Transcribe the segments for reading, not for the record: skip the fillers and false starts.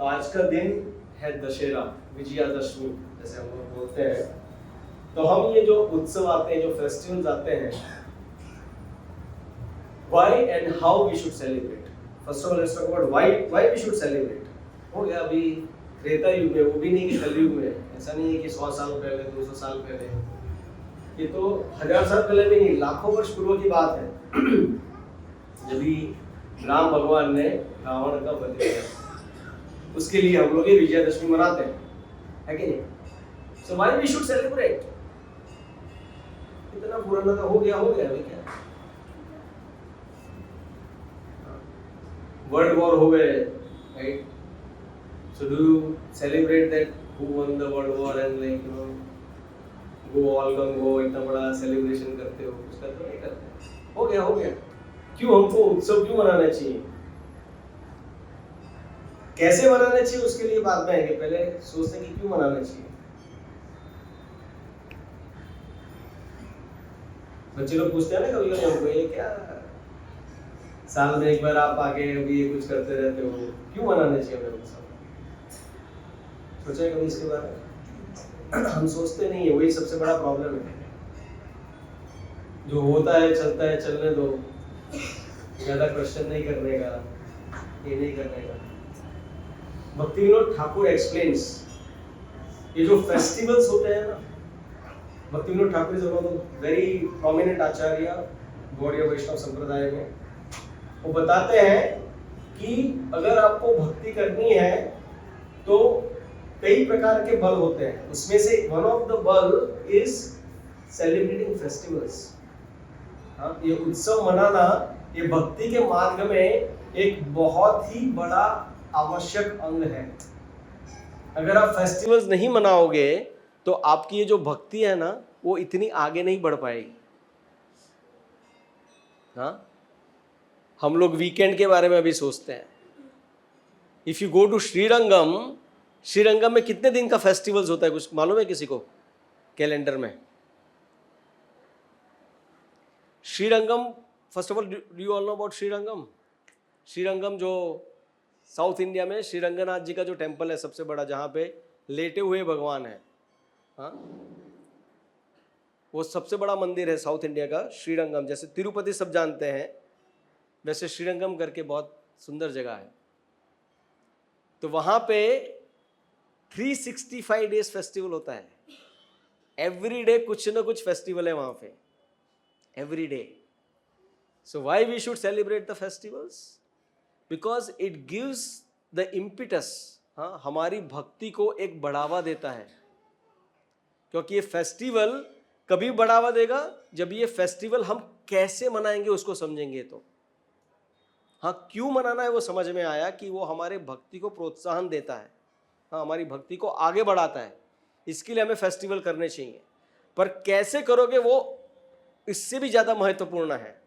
तो आज का दिन है दशहरा, विजयादशमी जैसे हम लोग बोलते हैं। तो हम ये जो उत्सव आते हैं, जो फेस्टिवल्स आते हैं, why and how we should celebrate. First of all, let's talk about why we should celebrate. हो गया अभी त्रेता युग में, वो भी नहीं कि कलयुग में। ऐसा नहीं है कि 100 साल पहले, 200 साल पहले, ये तो 1000 साल पहले भी नहीं, लाखों वर्ष पूर्व की बात है। जब भी राम भगवान ने रावण का वध किया, उसके लिए हम लोग ये विजयादशमी मनाते हैं, है कि नहीं? So why we should celebrate? इतना पुराना तो हो गया अभी क्या? वर्ल्ड वॉर हो गए, right? So do you celebrate that who won the world war and like you know go all gung ho, इतना बड़ा सेलिब्रेशन करते हो? उसका तो नहीं करते। हो गया। क्यों हमको उत्सव क्यों मनाना चाहिए? कैसे मनाना चाहिए उसके लिए बात में आएंगे। पहले सोचते हैं कि क्यों मनाना चाहिए। बच्चे लोग पूछते हैं ना कभी कभी हमको, ये क्या साल में एक बार आप आके अभी ये कुछ करते रहते हो, क्यों मनाना चाहिए हमें उत्सव? सोचा कभी इसके बारे में? हम सोचते नहीं है, वही सबसे बड़ा प्रॉब्लम है। जो होता है चलता है, चलने दो, ज्यादा क्वेश्चन नहीं करने का, ये नहीं करने का। भक्ति विनोद ठाकुर एक्सप्लेन्स, ये जो फेस्टिवल्स होते हैं ना, Bhakti Vinod Thakur is one of very prominent acharya Gaudiya Vaishnava संप्रदाय में। वो बताते हैं कि अगर आपको भक्ति करनी है तो कई प्रकार के बल होते हैं, उसमें से वन ऑफ द बल इज सेलिब्रेटिंग फेस्टिवल्स। हाँ, ये उत्सव मनाना ये भक्ति के मार्ग में एक बहुत ही बड़ा आवश्यक अंग है। अगर आप फेस्टिवल्स नहीं मनाओगे तो आपकी ये जो भक्ति है ना, वो इतनी आगे नहीं बढ़ पाएगी। हाँ, हम लोग वीकेंड के बारे में अभी सोचते हैं। If you go to Srirangam में कितने दिन का फेस्टिवल्स होता है, कुछ मालूम है किसी को कैलेंडर में? Srirangam, first of all do you all know about Srirangam? Srirangam जो साउथ इंडिया में श्रीरंगनाथ जी का जो टेम्पल है सबसे बड़ा, जहाँ पे लेटे हुए भगवान है। हाँ, वो सबसे बड़ा मंदिर है साउथ इंडिया का, श्रीरंगम। जैसे तिरुपति सब जानते हैं, वैसे श्रीरंगम करके बहुत सुंदर जगह है। तो वहाँ पे 365 डेज फेस्टिवल होता है। एवरी डे कुछ ना कुछ फेस्टिवल है वहाँ पे, every day. So why we should celebrate the festivals? Because it gives the impetus. हाँ, हमारी भक्ति को एक बढ़ावा देता है, क्योंकि ये फेस्टिवल कभी बढ़ावा देगा जब ये फेस्टिवल हम कैसे मनाएंगे उसको समझेंगे। तो हाँ, क्यों मनाना है वो समझ में आया कि वो हमारे भक्ति को प्रोत्साहन देता है। हाँ, हमारी भक्ति को आगे बढ़ाता है, इसके लिए हमें फेस्टिवल करने चाहिए। पर कैसे करोगे वो इससे भी ज़्यादा महत्वपूर्ण है।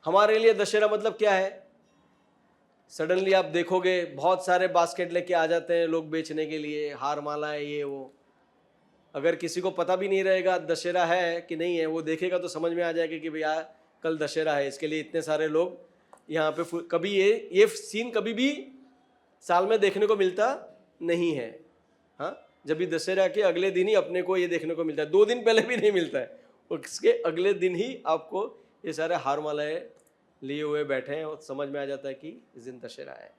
हमारे लिए दशहरा मतलब क्या है? सडनली आप देखोगे बहुत सारे बास्केट लेके आ जाते हैं लोग बेचने के लिए, हार मालाएं, ये वो। अगर किसी को पता भी नहीं रहेगा दशहरा है कि नहीं है, वो देखेगा तो समझ में आ जाएगा कि भैया कल दशहरा है, इसके लिए इतने सारे लोग यहाँ पे। कभी ये सीन कभी भी साल में देखने को मिलता नहीं है। हाँ, जब भी दशहरा के अगले दिन ही अपने को ये देखने को मिलता है, 2 दिन पहले भी नहीं मिलता है, उसके अगले दिन ही आपको ये सारे हार मालाएं लिए हुए बैठे हैं और समझ में आ जाता है कि इस दिन दशहरा है।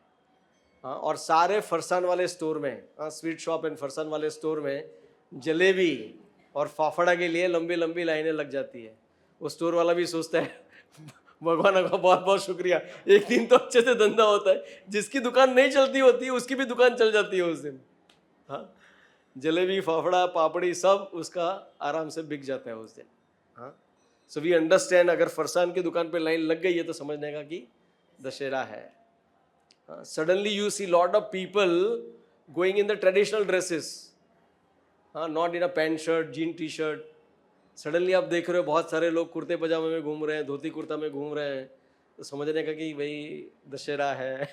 हाँ, और सारे फरसान वाले स्टोर में, हाँ, स्वीट शॉप एंड फरसान वाले स्टोर में जलेबी और फाफड़ा के लिए लंबी लंबी लाइनें लग जाती है। वो स्टोर वाला भी सोचता है भगवान का बहुत बहुत शुक्रिया, एक दिन तो अच्छे से धंधा होता है। जिसकी दुकान नहीं चलती होती उसकी भी दुकान चल जाती है उस दिन। हाँ, जलेबी, फाफड़ा, पापड़ी सब उसका आराम से बिक जाता है उस दिन। हाँ, सो वी अंडरस्टैंड, अगर फरसान की दुकान पे लाइन लग गई है तो समझने का कि दशहरा है। Suddenly you see lot of people going in the traditional dresses, हाँ, not in a pant shirt, jean T shirt. Suddenly आप देख रहे हो बहुत सारे लोग कुर्ते पजामे में घूम रहे हैं, धोती कुर्ता में घूम रहे हैं, तो समझने का कि भाई दशहरा है।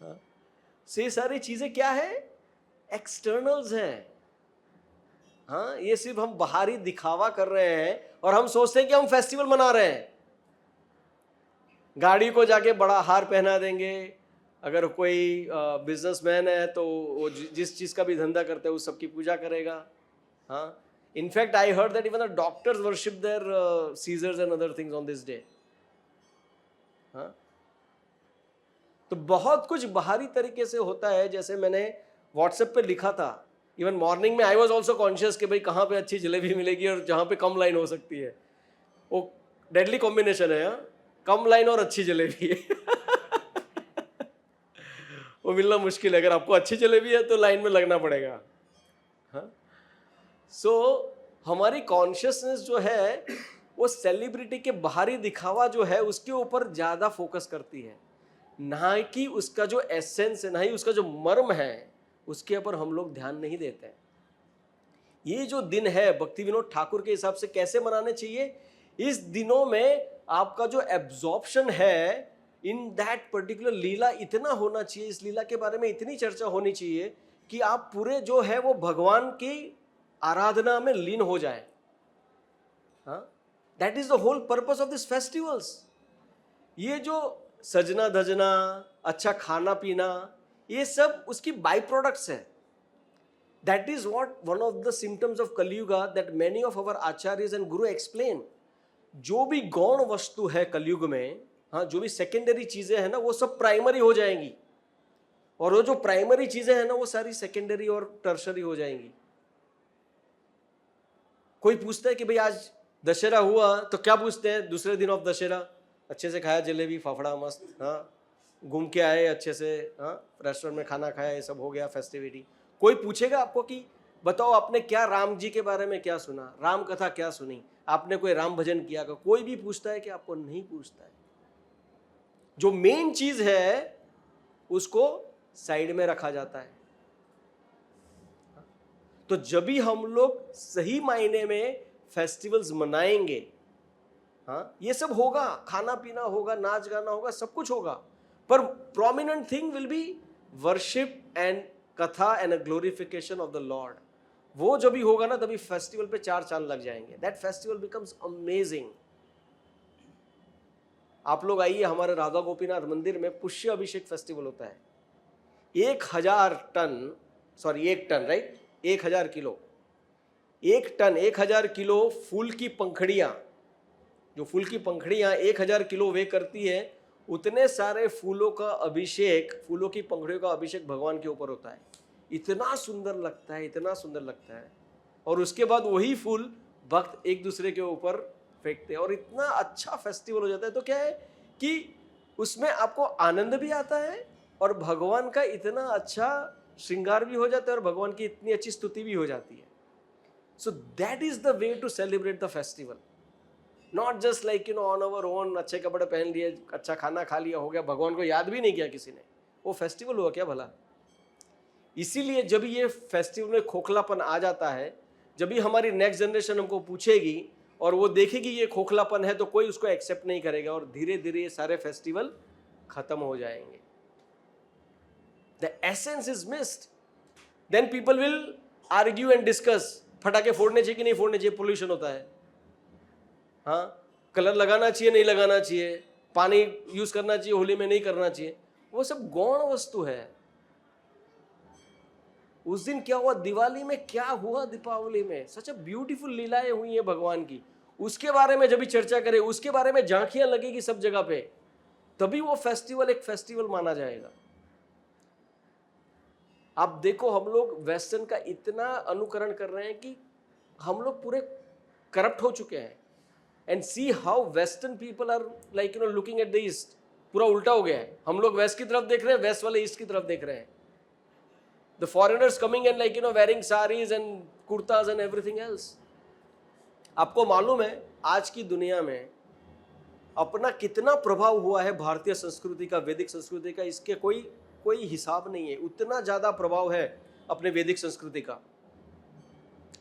हाँ, से ये सारी चीज़ें क्या है? एक्सटर्नल्स हैं। हाँ, ये सिर्फ हम बाहरी दिखावा कर रहे हैं और हम सोचते हैं कि हम फेस्टिवल मना रहे हैं। गाड़ी को जाके बड़ा हार पहना देंगे, अगर कोई बिजनेसमैन है तो वो जिस चीज़ का भी धंधा करता है उस सबकी पूजा करेगा. हाँ, in fact I heard that even the doctors worship their scissors and other things on this day. हाँ, तो बहुत कुछ बाहरी तरीके से होता है. जैसे मैंने व्हाट्सएप पे लिखा था, इवन मॉर्निंग में आई वॉज ऑल्सो कॉन्शियस कि भाई कहाँ पे अच्छी जलेबी मिलेगी और जहाँ पे कम लाइन हो सकती है. वो डेडली कॉम्बिनेशन है. हाँ, कम लाइन और अच्छी जलेबी है. वो मिलना मुश्किल है. अगर आपको अच्छी जलेबी है तो लाइन में लगना पड़ेगा. हाँ, सो हमारी कॉन्शियसनेस जो है वो सेलिब्रिटी के बाहरी दिखावा जो है उसके ऊपर ज़्यादा फोकस करती है, ना कि उसका जो एसेंस है, ना ही उसका जो मर्म है उसके ऊपर हम लोग ध्यान नहीं देते हैं. ये जो दिन है भक्ति विनोद ठाकुर के हिसाब से कैसे मनाने चाहिए? इस दिनों में आपका जो एब्जॉर्प्शन है इन दैट पर्टिकुलर लीला इतना होना चाहिए, इस लीला के बारे में इतनी चर्चा होनी चाहिए कि आप पूरे जो है वो भगवान की आराधना में लीन हो जाए. हाँ, that is the whole purpose of this festivals. ये जो सजना धजना, अच्छा खाना पीना, ये सब उसकी बाई प्रोडक्ट्स है. That is what one of the symptoms of Kalyuga that many of our आचार्यज and Guru explain. जो भी गौण वस्तु है कलयुग में, हाँ, जो भी सेकेंडरी चीजें हैं ना वो सब प्राइमरी हो जाएंगी, और वो जो प्राइमरी चीजें हैं ना वो सारी सेकेंडरी और टर्शरी हो जाएंगी. कोई पूछता है कि भाई आज दशहरा हुआ तो क्या पूछते हैं दूसरे दिन ऑफ दशहरा? अच्छे से खाया जलेबी फाफड़ा मस्त, हाँ, घूम के आए अच्छे से, हाँ, रेस्टोरेंट में खाना खाया, ये सब हो गया फेस्टिविटी. कोई पूछेगा आपको कि बताओ आपने क्या राम जी के बारे में क्या सुना, राम कथा क्या सुनी, आपने कोई राम भजन किया? का कोई भी पूछता है कि आपको नहीं पूछता है. जो मेन चीज है उसको साइड में रखा जाता है. तो जब भी हम लोग सही मायने में फेस्टिवल्स मनाएंगे, हाँ, ये सब होगा, खाना पीना होगा, नाच गाना होगा, सब कुछ होगा, पर prominent thing will be worship and katha and glorification of the lord. वो जब भी होगा ना तभी फेस्टिवल पे चार चांद लग जाएंगे. That festival becomes amazing. आप लोग आइए, हमारे राधा गोपीनाथ मंदिर में पुष्य अभिषेक फेस्टिवल होता है. 1,000 ton, sorry 1 ton, right, 1,000 kilo, 1 ton 1,000 kilo फूल की पंखड़ियां, जो फूल की पंखड़ियां 1,000 किलो वे करती है, उतने सारे फूलों का अभिषेक, फूलों की पंखड़ियों का अभिषेक भगवान के ऊपर होता है. इतना सुंदर लगता है, इतना सुंदर लगता है. और उसके बाद वही फूल भक्त एक दूसरे के ऊपर फेंकते हैं और इतना अच्छा फेस्टिवल हो जाता है. तो क्या है कि उसमें आपको आनंद भी आता है और भगवान का इतना अच्छा श्रृंगार भी हो जाता है और भगवान की इतनी अच्छी स्तुति भी हो जाती है. So that is the way to celebrate the festival. Not just like on our own, अच्छे कपड़े पहन लिए, अच्छा खाना खा लिया, हो गया, भगवान को याद भी नहीं किया किसी ने. वो फेस्टिवल हुआ क्या भला? इसीलिए जब ये फेस्टिवल में खोखलापन आ जाता है, जब भी हमारी नेक्स्ट जनरेशन हमको पूछेगी और वो देखेगी ये खोखलापन है, तो कोई उसको एक्सेप्ट नहीं करेगा और धीरे धीरे ये सारे फेस्टिवल खत्म हो जाएंगे. The essence is missed. Then people will argue and discuss, फटाके फोड़ने चाहिए कि नहीं फोड़ने चाहिए, पोल्यूशन होता है, हाँ, कलर लगाना चाहिए नहीं लगाना चाहिए, पानी यूज करना चाहिए होली में नहीं करना चाहिए. वो सब गौण वस्तु है. उस दिन क्या हुआ, दिवाली में क्या हुआ, दीपावली में सच अ ब्यूटीफुल लीलाएं हुई है भगवान की, उसके बारे में जब भी चर्चा करें, उसके बारे में झांकियां लगेगी सब जगह पे, तभी वो फेस्टिवल एक फेस्टिवल माना जाएगा. आप देखो, हम लोग वेस्टर्न का इतना अनुकरण कर रहे हैं कि हम लोग पूरे करप्ट हो चुके हैं. And see how western people are like looking at the east. पूरा उल्टा हो गया है. हम लोग वेस्ट की तरफ देख रहे हैं, वेस्ट वाले ईस्ट की तरफ देख रहे हैं. The foreigners coming and wearing saris and kurtas and everything else. आपको मालूम है आज की दुनिया में अपना कितना प्रभाव हुआ है भारतीय संस्कृति का, वैदिक संस्कृति का, इसके कोई हिसाब नहीं है. उतना ज्यादा प्रभाव है अपने वैदिक संस्कृति का.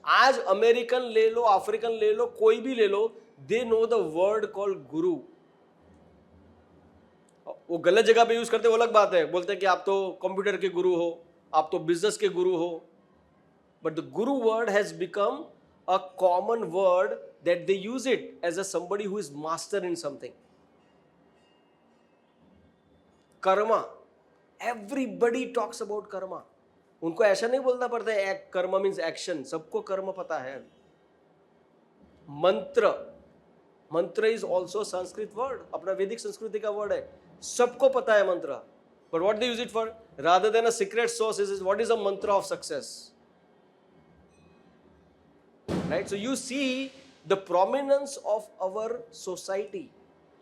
आज अमेरिकन ले लो, अफ्रीकन ले लो, कोई भी ले लो, they know the word called guru. वो गलत जगह पे यूज करते वो अलग बात है, बोलते हैं कि आप तो कंप्यूटर के गुरु हो, आप तो बिजनेस के गुरु हो. But the guru word has become a common word that they use it as a somebody who is master in something. Karma, everybody talks about karma. उनको ऐसा नहीं बोलना पड़ता है कर्मा मीन्स एक्शन, सबको कर्म पता है. मंत्र, मंत्र इज ऑल्सो संस्कृत वर्ड, अपना वैदिक संस्कृति का वर्ड है, सबको पता है मंत्र. But what they use it for? Rather than a secret source is what is a mantra of success. Right? So you see the prominence of our society.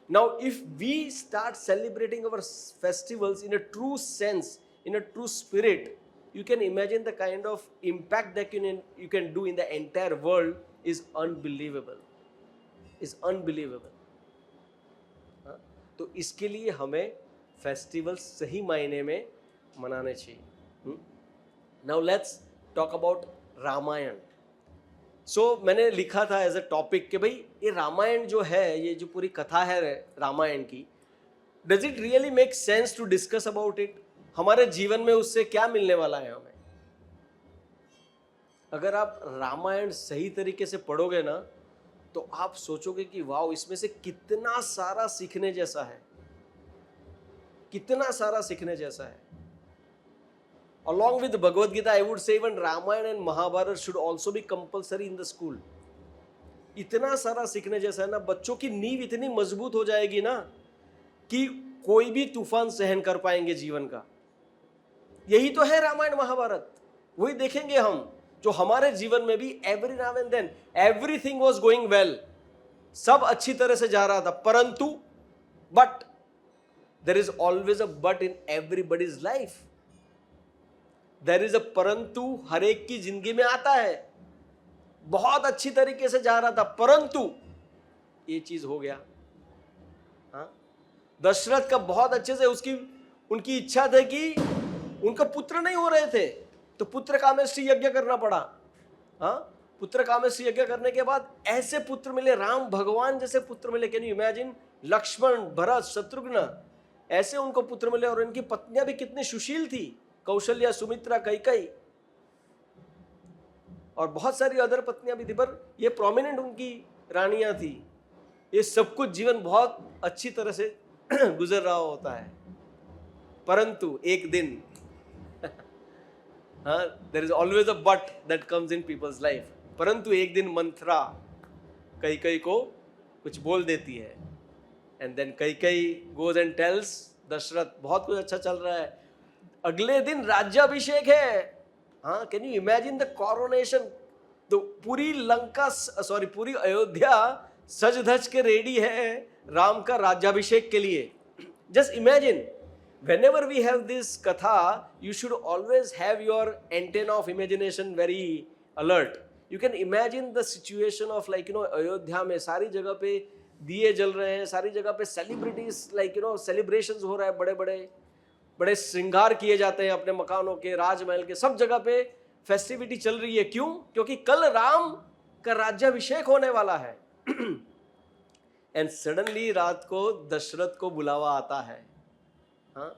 Now, if we start celebrating our festivals in a true sense, in a true spirit, you can imagine the kind of impact that you can do in the entire world is unbelievable. Is unbelievable. हाँ? तो इसके लिए हमें festivals सही मायने में मनाने चाहिए. Now let's talk about Ramayan. मैंने लिखा था एज अ टॉपिक कि भाई ये रामायण जो है, ये जो पूरी कथा है रामायण की, does it really make sense to discuss about it? हमारे जीवन में उससे क्या मिलने वाला है हमें? अगर आप रामायण सही तरीके से पढ़ोगे ना, तो आप सोचोगे कि वाओ, इसमें से कितना सारा सीखने जैसा है, कितना सारा सीखने जैसा है. Along with Bhagavad Gita, I would say even Ramayana and Mahabharata should also be compulsory in the school. इतना सारा सीखने जैसा है ना, बच्चों की नींव इतनी मजबूत हो जाएगी ना कि कोई भी तूफान सहन कर पाएंगे जीवन का. यही तो है रामायण महाभारत. वही देखेंगे हम, जो हमारे जीवन में भी every now and then everything was going well, सब अच्छी तरह से जा रहा था, परंतु but there is always a but in everybody's life. There is a परंतु हर एक की जिंदगी में आता है. बहुत अच्छी तरीके से जा रहा था, परंतु ये चीज हो गया. हाँ, दशरथ का बहुत अच्छे से उनकी इच्छा थी कि उनका पुत्र नहीं हो रहे थे, तो पुत्र कामेष्टि यज्ञ करना पड़ा. हाँ, पुत्र कामेष्टि यज्ञ करने के बाद ऐसे पुत्र मिले, राम भगवान जैसे पुत्र मिले. Can you imagine? Lakshman, Bharat, Shatrughan, ऐसे उनको पुत्र मिले. और इनकी पत्नियां भी कितनी सुशील थी, कौशल्या, सुमित्रा, कैकेयी और बहुत सारी अदर पत्नियां भी थी, पर ये प्रोमिनेंट उनकी रानियां थी. ये सब कुछ जीवन बहुत अच्छी तरह से गुजर रहा होता है, परंतु एक दिन हाँ, there is always a but that comes in people's life. परंतु एक दिन मंथरा कैकेयी को कुछ बोल देती है, and then Kaikeyi goes and tells Dasharath, बहुत कुछ अच्छा चल रहा है, अगले दिन राज्याभिषेक है. हाँ, can you imagine the coronation? तो पूरी लंका, सॉरी पूरी अयोध्या सज धज के रेडी है राम का राज्याभिषेक के लिए. Just imagine, whenever we have this katha, you should always have your antenna of imagination very alert. You can imagine the situation of Ayodhya में सारी जगह पे दिए जल रहे हैं, सारी जगह पे सेलिब्रिटीज सेलिब्रेशंस हो रहा है, बड़े बड़े बड़े श्रृंगार किए जाते हैं अपने मकानों के, राजमहल के, सब जगह पे फेस्टिविटी चल रही है. क्यों? क्योंकि कल राम का राज्याभिषेक होने वाला है. एंड सडनली रात को दशरथ को बुलावा आता है. हाँ,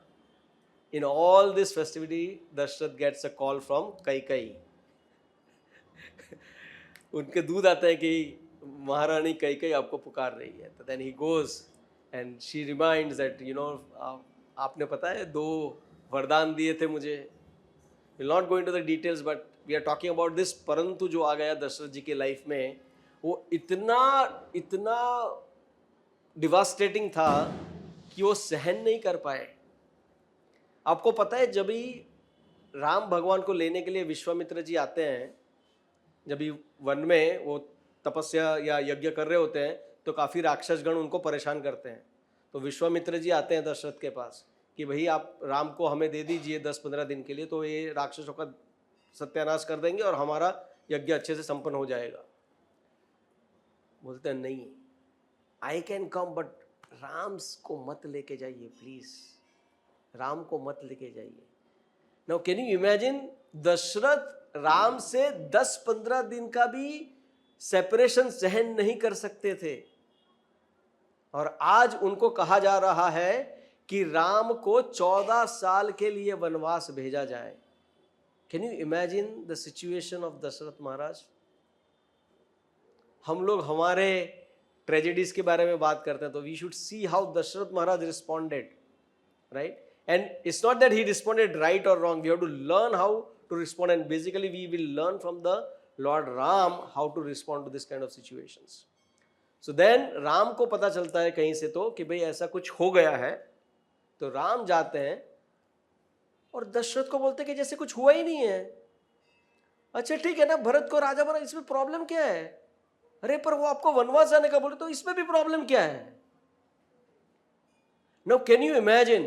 in all this festivity Dasharath gets a call from Kaikeyi. उनके दूध आते हैं कि महारानी कैकेयी आपको पुकार रही है. तो then he goes and she reminds that आपने पता है 2 वरदान दिए थे मुझे. Will not go into the details, but we are talking about this. परंतु जो आ गया दशरथ जी के लाइफ में, वो इतना डिवास्टेटिंग था कि वो सहन नहीं कर पाए. आपको पता है, जब भी राम भगवान को लेने के लिए विश्वामित्र जी आते हैं, जब भी वन में वो तपस्या या यज्ञ कर रहे होते हैं, तो काफ़ी राक्षसगण उनको परेशान करते हैं. तो विश्वामित्र जी आते हैं दशरथ के पास कि भाई आप राम को हमें दे दीजिए 10-15 दिन के लिए, तो ये राक्षसों का सत्यानाश कर देंगे और हमारा यज्ञ अच्छे से संपन्न हो जाएगा. बोलते हैं नहीं, I can come, but Ram को मत लेके जाइए प्लीज, राम को मत लेके जाइए. Now can you imagine, Dasharath Ram से 10-15 दिन का भी सेपरेशन सहन नहीं कर सकते थे, और आज उनको कहा जा रहा है कि राम को 14 साल के लिए वनवास भेजा जाए. Can you imagine the situation of Dashrath Maharaj? हम लोग हमारे ट्रेजेडीज के बारे में बात करते हैं, तो we should see how Dasharath Maharaj responded, right? And it's not that he responded right or wrong. We have to learn how to respond, and basically we will learn from the Lord Ram how to respond to this kind of situations. So then Ram को पता चलता है कहीं से तो कि भाई ऐसा कुछ हो गया है, तो राम जाते हैं और दशरथ को बोलते हैं कि जैसे कुछ हुआ ही नहीं है. अच्छा ठीक है ना, भरत को राजा बना, इसमें प्रॉब्लम क्या है? अरे पर वो आपको वनवास जाने का बोले तो इसमें भी प्रॉब्लम क्या है? Now can you imagine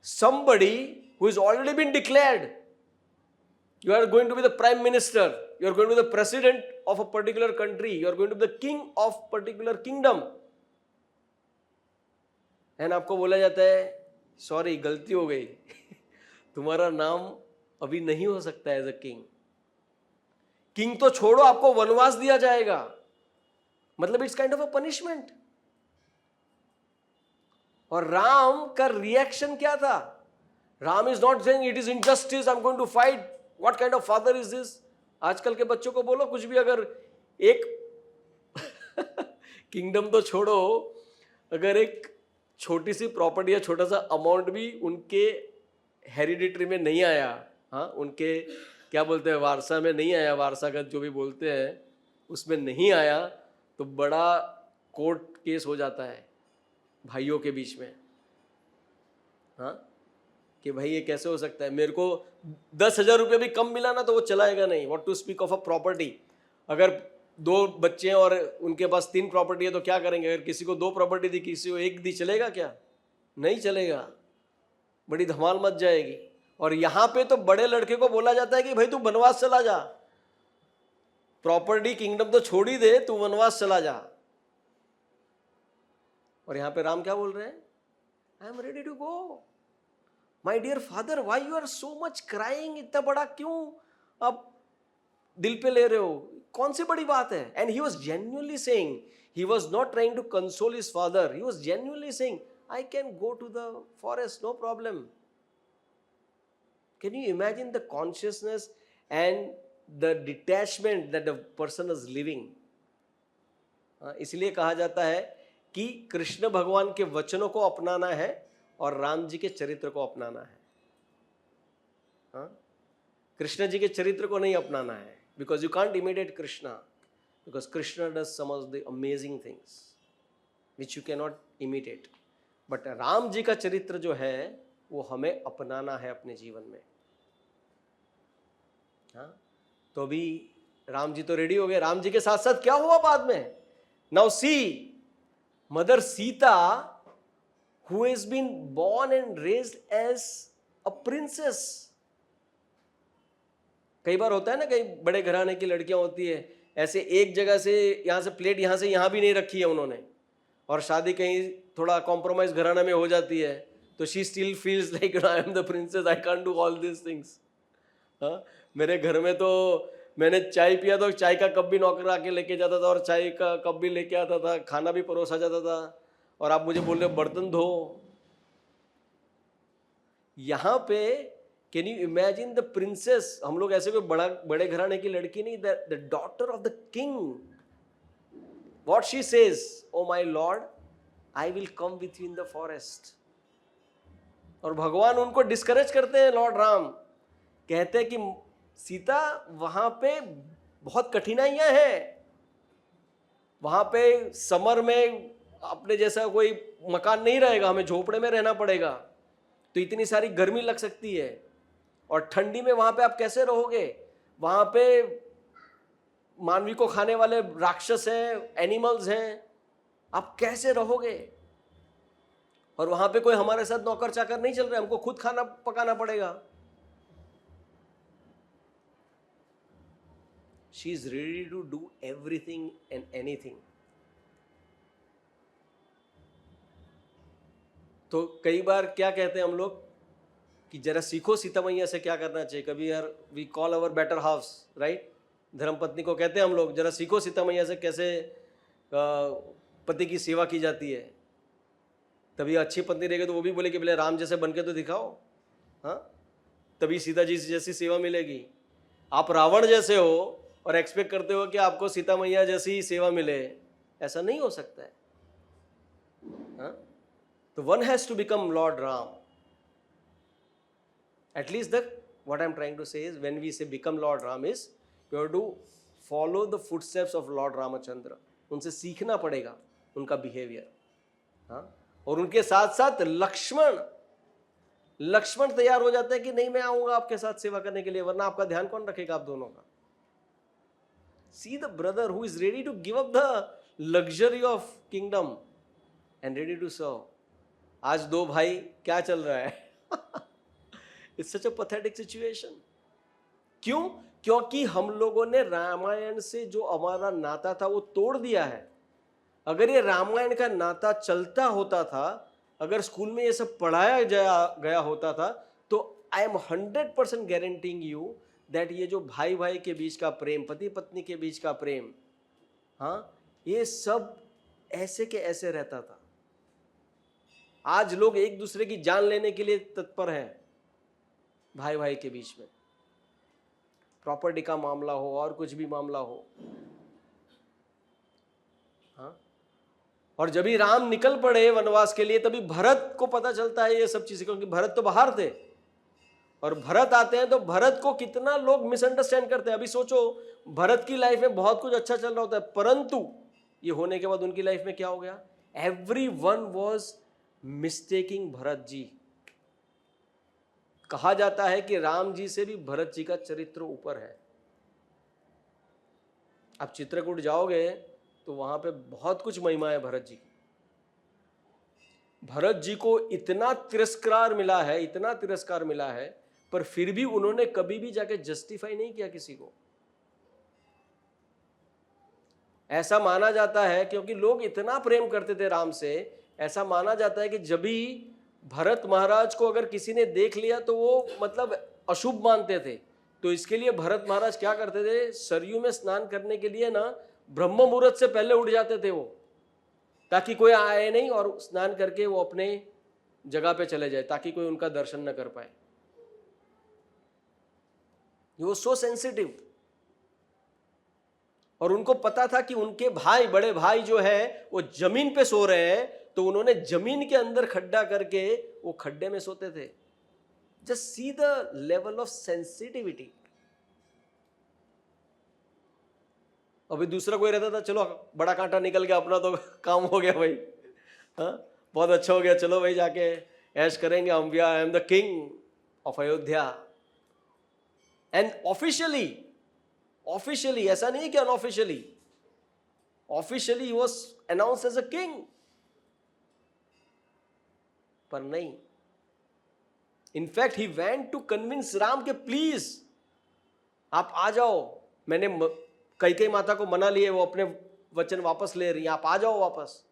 somebody who has already been declared, you are going to be the prime minister, you are going to be the president of a particular country, you are going to be the king of particular kingdom, and आपको बोला जाता है sorry गलती हो गई तुम्हारा नाम अभी नहीं हो सकता एज अ किंग. किंग तो छोड़ो, आपको वनवास दिया जाएगा. मतलब it's kind of a punishment. और राम का रिएक्शन क्या था? Ram is not saying it is injustice, I am going to fight, what kind of father is this. आजकल के बच्चों को बोलो कुछ भी, अगर एक किंगडम तो छोड़ो, अगर एक छोटी सी प्रॉपर्टी या छोटा सा अमाउंट भी उनके हेरिडिटरी में नहीं आया, हाँ उनके क्या बोलते हैं वारसा में नहीं आया, वारसागत जो भी बोलते हैं उसमें नहीं आया, तो बड़ा कोर्ट केस हो जाता है भाइयों के बीच में. हाँ कि भाई ये कैसे हो सकता है, मेरे को 10,000 रुपये भी कम मिला ना तो वो चलाएगा नहीं. What to speak of a property. अगर 2 बच्चे हैं और उनके पास 3 प्रॉपर्टी है तो क्या करेंगे? अगर किसी को 2 प्रॉपर्टी दी, किसी को 1 दी, चलेगा क्या? नहीं चलेगा, बड़ी धमाल मच जाएगी. और यहाँ पे तो बड़े लड़के को बोला जाता है कि भाई तू वनवास चला जा, प्रॉपर्टी किंगडम तो छोड़ ही दे, तू वनवास चला जा. और यहाँ पे राम क्या बोल रहे हैं? I am ready to go. My dear father, why you are so much crying? इतना बड़ा क्यों अब दिल पे ले रहे हो? कौन सी बड़ी बात है? And he was genuinely saying, he was not trying to console his father, he was genuinely saying I can go to the forest, no problem. Can you imagine the consciousness and the detachment that the person is living? इसलिए कहा जाता है कि कृष्ण भगवान के वचनों को अपनाना है और राम जी के चरित्र को अपनाना है. कृष्ण जी के चरित्र को नहीं अपनाना है, because you can't imitate Krishna, because Krishna does some of the amazing things which you can not imitate. But Ram ji का चरित्र जो है वो हमें अपनाना है अपने जीवन में. हाँ तो अभी राम जी तो रेडी हो गए. राम जी के साथ साथ क्या हुआ बाद में? Now see mother Sita who has been born and raised as a princess. कई बार होता है ना, कई बड़े घराने की लड़कियां होती है ऐसे एक जगह से, यहाँ से प्लेट यहाँ से यहाँ भी नहीं रखी है उन्होंने, और शादी कहीं थोड़ा कॉम्प्रोमाइज घराना में हो जाती है तो she still feels like I am the princess, I can't do all this things. हाँ मेरे घर में तो मैंने चाय पिया तो चाय का कप भी नौकर आके लेके जाता था और चाय का कप भी लेके आता था, खाना भी परोसा जाता था, और आप मुझे बोल रहे हो बर्तन धो. यहाँ पे can you imagine the princess, हम लोग ऐसे कोई बड़े घराने की लड़की नहीं, the daughter of the king, what she says, oh my Lord I will come with you in the forest. और भगवान उनको डिस्करेज करते हैं, लॉर्ड राम कहते हैं कि सीता वहां पे बहुत कठिनाइयां हैं, वहां पे समर में अपने जैसा कोई मकान नहीं रहेगा, हमें झोपड़े में रहना पड़ेगा, तो इतनी सारी गर्मी लग सकती है, और ठंडी में वहां पे आप कैसे रहोगे? वहां पे मानवी को खाने वाले राक्षस हैं, एनिमल्स हैं, आप कैसे रहोगे? और वहां पे कोई हमारे साथ नौकर चाकर नहीं चल रहे, हमको खुद खाना पकाना पड़ेगा. She is ready to do everything and anything. तो कई बार क्या कहते हैं हम लोग कि जरा सीखो सीता मैया से क्या करना चाहिए. कभी यार we call our better house, right? धर्मपत्नी को कहते हैं हम लोग जरा सीखो सीता मैया से कैसे पति की सेवा की जाती है. तभी अच्छी पत्नी रहेगी तो वो भी बोले कि बोले राम जैसे बन के तो दिखाओ, हाँ तभी सीता जी जैसी सेवा मिलेगी. आप रावण जैसे हो और एक्सपेक्ट करते हो कि आपको सीता मैया जैसी सेवा मिले, ऐसा नहीं हो सकता है. हाँ तो one has to become lord Ram. At least what I'm trying to say is, when we say become Lord Ram is, you have to follow the footsteps of Lord Ramachandra. उनसे सीखना पड़ेगा उनका बिहेवियर. हाँ, और उनके साथ साथ लक्ष्मण तैयार हो जाते हैं कि नहीं, मैं आऊंगा आपके साथ सेवा करने के लिए, वरना आपका ध्यान कौन रखेगा आप दोनों का. See the brother who is ready to give up the luxury of kingdom and ready to serve. आज दो भाई क्या चल रहा है? It's such a pathetic situation. क्यों? क्योंकि हम लोगों ने रामायण से जो हमारा नाता था वो तोड़ दिया है. अगर ये रामायण का नाता चलता होता था, अगर स्कूल में ये सब पढ़ाया गया होता था, तो I am 100% guaranteeing you that ये जो भाई भाई के बीच का प्रेम, पति पत्नी के बीच का प्रेम, हाँ, ये सब ऐसे के ऐसे रहता था. आज लोग एक दूसरे की जान लेने के लिए तत्पर हैं भाई भाई के बीच में. प्रॉपर्टी का मामला हो और कुछ भी मामला हो. हाँ, और जब ही राम निकल पड़े वनवास के लिए, तभी भरत को पता चलता है ये सब चीजें, क्योंकि भरत तो बाहर थे. और भरत आते हैं तो भरत को कितना लोग मिसअंडरस्टैंड करते हैं. अभी सोचो, भरत की लाइफ में बहुत कुछ अच्छा चल रहा होता है, परंतु ये होने के बाद उनकी लाइफ में क्या हो गया? Everyone was mistaking Bharat ji. कहा जाता है कि राम जी से भी भरत जी का चरित्र ऊपर है. आप चित्रकूट जाओगे तो वहां पे बहुत कुछ महिमा है भरत जी की. भरत जी को इतना तिरस्कार मिला है, इतना तिरस्कार मिला है, पर फिर भी उन्होंने कभी भी जाके जस्टिफाई नहीं किया किसी को. ऐसा माना जाता है, क्योंकि लोग इतना प्रेम करते थे राम से, ऐसा माना जाता है कि जब भी भरत महाराज को अगर किसी ने देख लिया तो वो मतलब अशुभ मानते थे. तो इसके लिए भरत महाराज क्या करते थे? सरयू में स्नान करने के लिए ना ब्रह्म मुहूर्त से पहले उठ जाते थे वो, ताकि कोई आए नहीं और स्नान करके वो अपने जगह पे चले जाए, ताकि कोई उनका दर्शन न कर पाए. वो सो सेंसिटिव. और उनको पता था कि उनके भाई, बड़े भाई जो है वो जमीन पे सो रहे हैं, तो उन्होंने जमीन के अंदर खड्डा करके वो खड्डे में सोते थे. Just see the level of sensitivity. अभी दूसरा कोई रहता था, चलो बड़ा कांटा निकल गया, अपना तो काम हो गया भाई, हाँ, बहुत अच्छा हो गया, चलो भाई जाके ऐश करेंगे, हम भी, I am the king of Ayodhya. And officially ऐसा नहीं है कि unofficially, officially he was announced as a king. पर नहीं, in fact he went to convince Ram के प्लीज आप आ जाओ. मैंने कैकेयी माता को मना लिए, वो अपने वचन वापस ले रही है, आप आ जाओ वापस.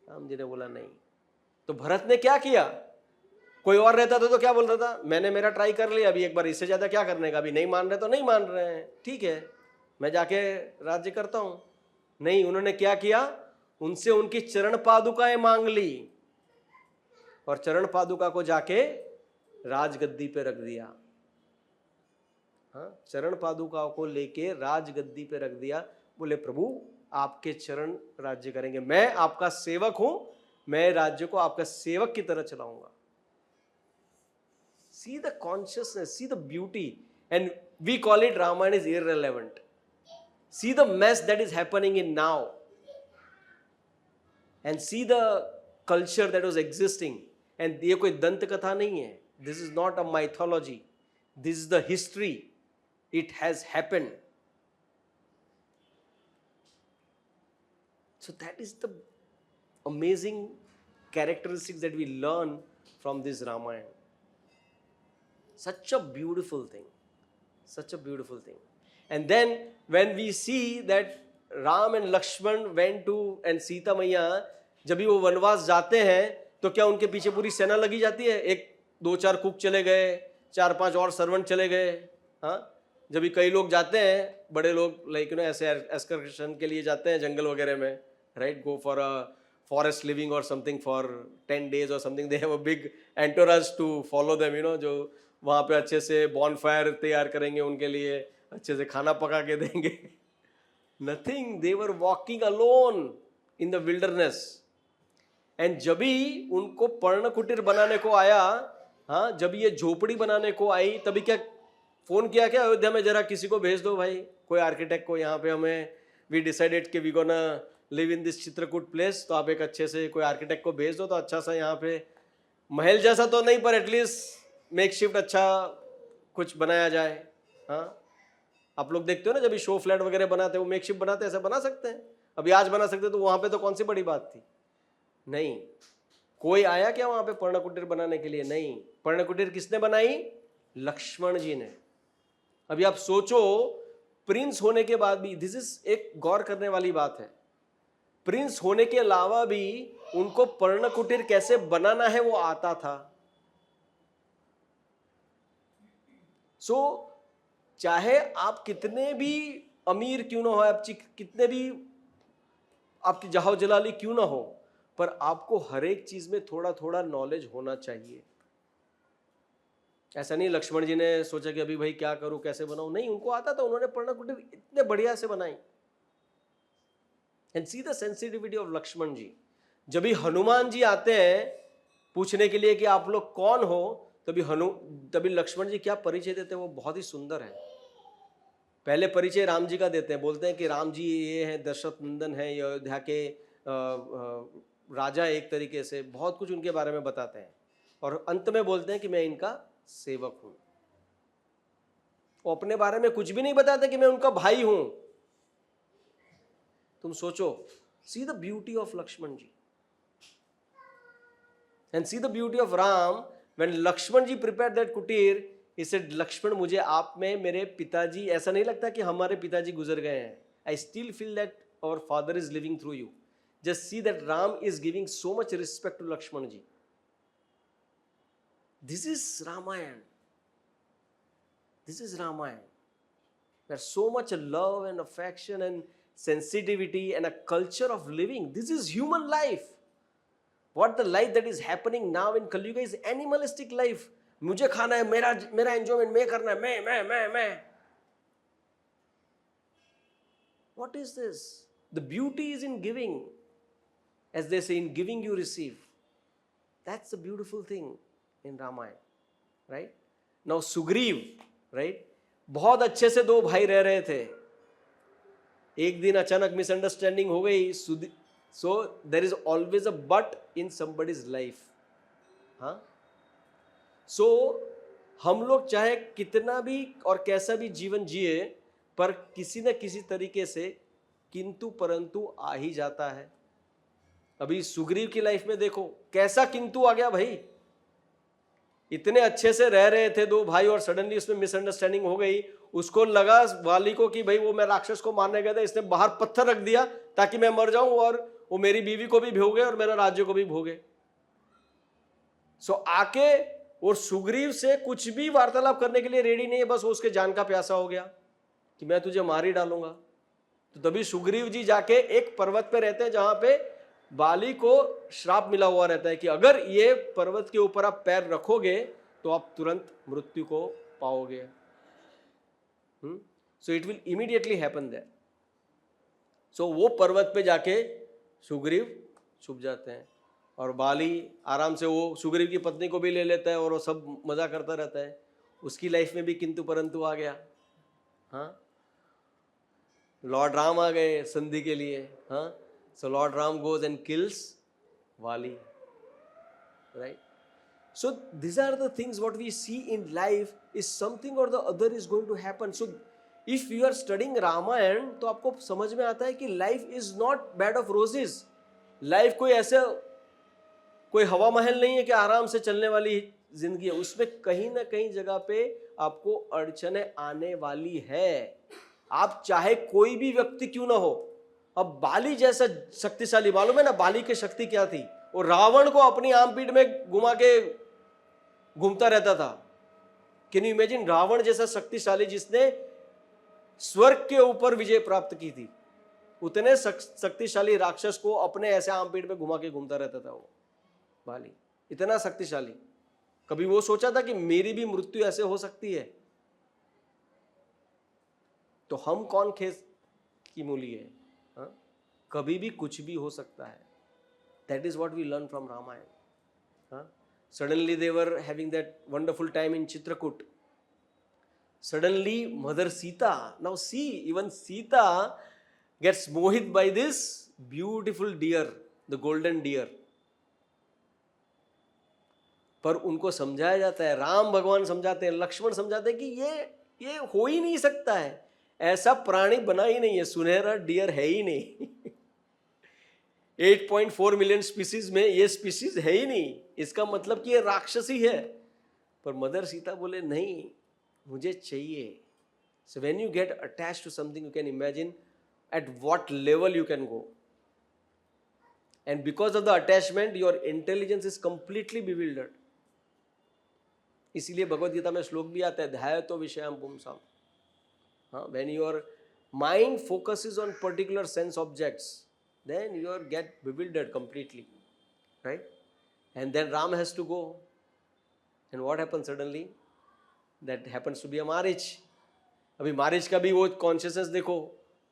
राम जी ने बोला नहीं. तो भरत ने क्या किया? कोई और रहता तो क्या बोल रहा था? मैंने मेरा ट्राई कर लिया, अभी एक बार इससे ज्यादा क्या करने का, अभी नहीं मान रहे तो नहीं मान रहे हैं, ठीक है, मैं जाके राज्य करता हूं. नहीं, उन्होंने क्या किया? उनसे उनकी चरण पादुकाएं मांग ली और चरण पादुका को जाके राजगद्दी पे रख दिया. हाँ, चरण पादुका को लेके राजगद्दी पे रख दिया. बोले प्रभु आपके चरण राज्य करेंगे, मैं आपका सेवक हूं, मैं राज्य को आपका सेवक की तरह चलाऊंगा. See the consciousness, see the beauty, and we call it Ramayana is irrelevant. See the mess that is happening in now, and see the culture that was existing. And ये कोई दंत कथा नहीं है. This is not a mythology. This is the history. It has happened. So that is the amazing characteristics that we learn from this Ramayana. Such a beautiful thing. Such a beautiful thing. And then when we see that Ram and Lakshman went to, and Sita मैया जब भी वो वनवास जाते हैं तो क्या उनके पीछे पूरी सेना लगी जाती है? एक दो चार कुक चले गए, चार पांच और सर्वेंट चले गए. हाँ, जब भी कई लोग जाते हैं, बड़े लोग लाइक यू नो ऐसे एक्सकर्शन के लिए जाते हैं जंगल वगैरह में, right, go for a forest living or something for 10 days or something, they have a big entourage to follow them, you know, जो वहाँ पे अच्छे से बॉनफायर तैयार करेंगे उनके लिए, अच्छे से खाना पका के देंगे. Nothing, they were walking alone in the wilderness. And जब भी उनको पर्ण कुटीर बनाने को आया हाँ, जब ये झोपड़ी बनाने को आई तभी क्या फोन किया क्या अयोध्या में, जरा किसी को भेज दो भाई, कोई आर्किटेक्ट को, यहाँ पे हमें वी डिसाइडेड कि we gonna live in this Chitrakoot place, तो आप एक अच्छे से कोई आर्किटेक्ट को भेज दो, तो अच्छा सा यहाँ पे महल जैसा तो नहीं पर एटलीस्ट मेकशिफ्ट अच्छा कुछ बनाया जाए। हाँ, आप लोग देखते हो ना जब शो फ्लैट वगैरह बनाते हैं वो मेकशिफ्ट बनाते हैं, ऐसा बना सकते हैं, अभी आज बना सकते तो वहां पे तो कौन सी बड़ी बात थी। नहीं, कोई आया क्या वहां पे पर्णकुटीर बनाने के लिए? नहीं, पर्णकुटीर किसने बनाई? लक्ष्मण जी ने। अभी आप सोचो, प्रिंस होने के बाद भी, दिस इज एक गौर करने वाली बात है, प्रिंस होने के अलावा भी उनको पर्णकुटीर कैसे बनाना है वो आता था। सो चाहे आप कितने भी अमीर क्यों ना हो, आप कितने भी आपकी जाहो जलाली क्यों ना हो, पर आपको हर एक चीज में थोड़ा थोड़ा नॉलेज होना चाहिए। ऐसा नहीं लक्ष्मण जी ने सोचा कि अभी भाई क्या करूं, कैसे बनाऊं, नहीं, उनको आता था, उन्होंने पर्णकुटीर इतने बढ़िया से बनाई। And see the sensitivity of Lakshman ji. जब भी हनुमान जी आते हैं पूछने के लिए कि आप लोग कौन हो, तभी लक्ष्मण जी क्या परिचय देते हैं वो बहुत ही सुंदर है। पहले परिचय राम जी का देते हैं, बोलते हैं कि राम जी ये हैं, दशरथ नंदन है, अयोध्या के राजा, एक तरीके से बहुत कुछ उनके बारे में बताते हैं, और अंत में बोलते हैं कि मैं इनका सेवक हूं। वो अपने बारे में कुछ भी नहीं बताते कि मैं उनका भाई हूं। तुम सोचो, see the beauty of Lakshman ji and see the beauty of Ram. When Lakshman ji prepare that कुटीर, he said, लक्ष्मण मुझे आप में मेरे पिताजी, ऐसा नहीं लगता कि हमारे पिताजी गुजर गए हैं, I still feel that our father is living through you. Just see that Ram is giving so much respect to Lakshman ji. This is Ramayan, this is Ramayan. There's so much love and affection and sensitivity and a culture of living. This is human life. What the life that is happening now in Kali Yuga is animalistic life. मुझे खाना है, मेरा enjoyment मैं करना है, मैं। What is this? The beauty is in giving. As they say, in giving you receive. That's the beautiful thing in Ramayana, right? Now Sugriv, right? बहुत अच्छे से दो भाई रह रहे थे, एक दिन अचानक मिसअंडरस्टैंडिंग हो गई। So there is always a but in somebody's life. हाँ, सो हम लोग चाहे कितना भी और कैसा भी जीवन जिए, पर किसी न किसी तरीके से किंतु परंतु आ ही जाता है। अभी सुग्रीव की लाइफ में देखो कैसा किंतु आ गया भाई। इतने अच्छे से रह रहे थे दो भाई और सडनली उसमें मिसअंडरस्टैंडिंग हो गई। उसको लगा वाली को कि भाई वो मैं राक्षस को मारने गया था, इसने बाहर पत्थर रख दिया ताकि मैं मर जाऊं और वो मेरी बीवी को भी भोगे और मेरा राज्य को भी भोगे। सो आके और सुग्रीव से कुछ भी वार्तालाप करने के लिए रेडी नहीं है, बस वो उसके जान का प्यासा हो गया कि मैं तुझे मार ही डालूंगा। तो तभी सुग्रीव जी जाके एक पर्वत पे रहते हैं जहां पे बाली को श्राप मिला हुआ रहता है कि अगर ये पर्वत के ऊपर आप पैर रखोगे तो आप तुरंत मृत्यु को पाओगे। So it will immediately happen there. So वो पर्वत पे जाके सुग्रीव छुप जाते हैं और बाली आराम से वो सुग्रीव की पत्नी को भी ले लेता है और वो सब मजा करता रहता है। उसकी लाइफ में भी किंतु परंतु आ गया। हाँ, लॉर्ड राम आ गए संधि के लिए। हाँ, so Lord Ram goes and kills Vali, right? So these are the things what we see in life is something or the other is going to happen. So if you are studying Ramayana तो आपको समझ में आता है कि life is not bed of roses. Life कोई ऐसे कोई हवा महल नहीं है कि आराम से चलने वाली जिंदगी है। उसमें कहीं ना कहीं जगह पे आपको अड़चने आने वाली है। आप चाहे कोई भी व्यक्ति क्यों ना हो। अब बाली जैसा शक्तिशाली, मालूम है ना बाली की शक्ति क्या थी? वो रावण को अपनी आमपीठ में घुमा के घूमता रहता था। Can you imagine? रावण जैसा शक्तिशाली जिसने स्वर्ग के ऊपर विजय प्राप्त की थी, उतने शक्तिशाली राक्षस को अपने ऐसे आमपीठ में घुमा के घूमता रहता था वो बाली, इतना शक्तिशाली। कभी वो सोचा था कि मेरी भी मृत्यु ऐसे हो सकती है? तो हम कौन खेत की मूली है? कभी भी कुछ भी हो सकता है। That is what we learn from Ramayan. Suddenly they were having that wonderful time in Chitrakoot. Suddenly Mother Sita, now see, even Sita gets mohit by this beautiful deer, the golden deer. पर उनको समझाया जाता है, राम भगवान समझाते हैं, लक्ष्मण समझाते हैं कि ये हो ही नहीं सकता है, ऐसा प्राणी बना ही नहीं है, सुनहरा डियर है ही नहीं 8.4 मिलियन स्पीसीज में ये स्पीसीज है ही नहीं, इसका मतलब कि ये राक्षसी है। पर मदर सीता बोले नहीं, मुझे चाहिए। So when you get attached to something, you can imagine at what level you can go, and because of the attachment your intelligence is completely bewildered. इसीलिए भगवद गीता में श्लोक भी आता है, ध्यायतो विषयम पुंसाम। हाँ, when your mind focuses on particular sense objects, then you are get bewildered completely, right? And then Ram has to go, and what happens suddenly? That happens to be a marriage. अभी मारिच का भी वो consciousness देखो,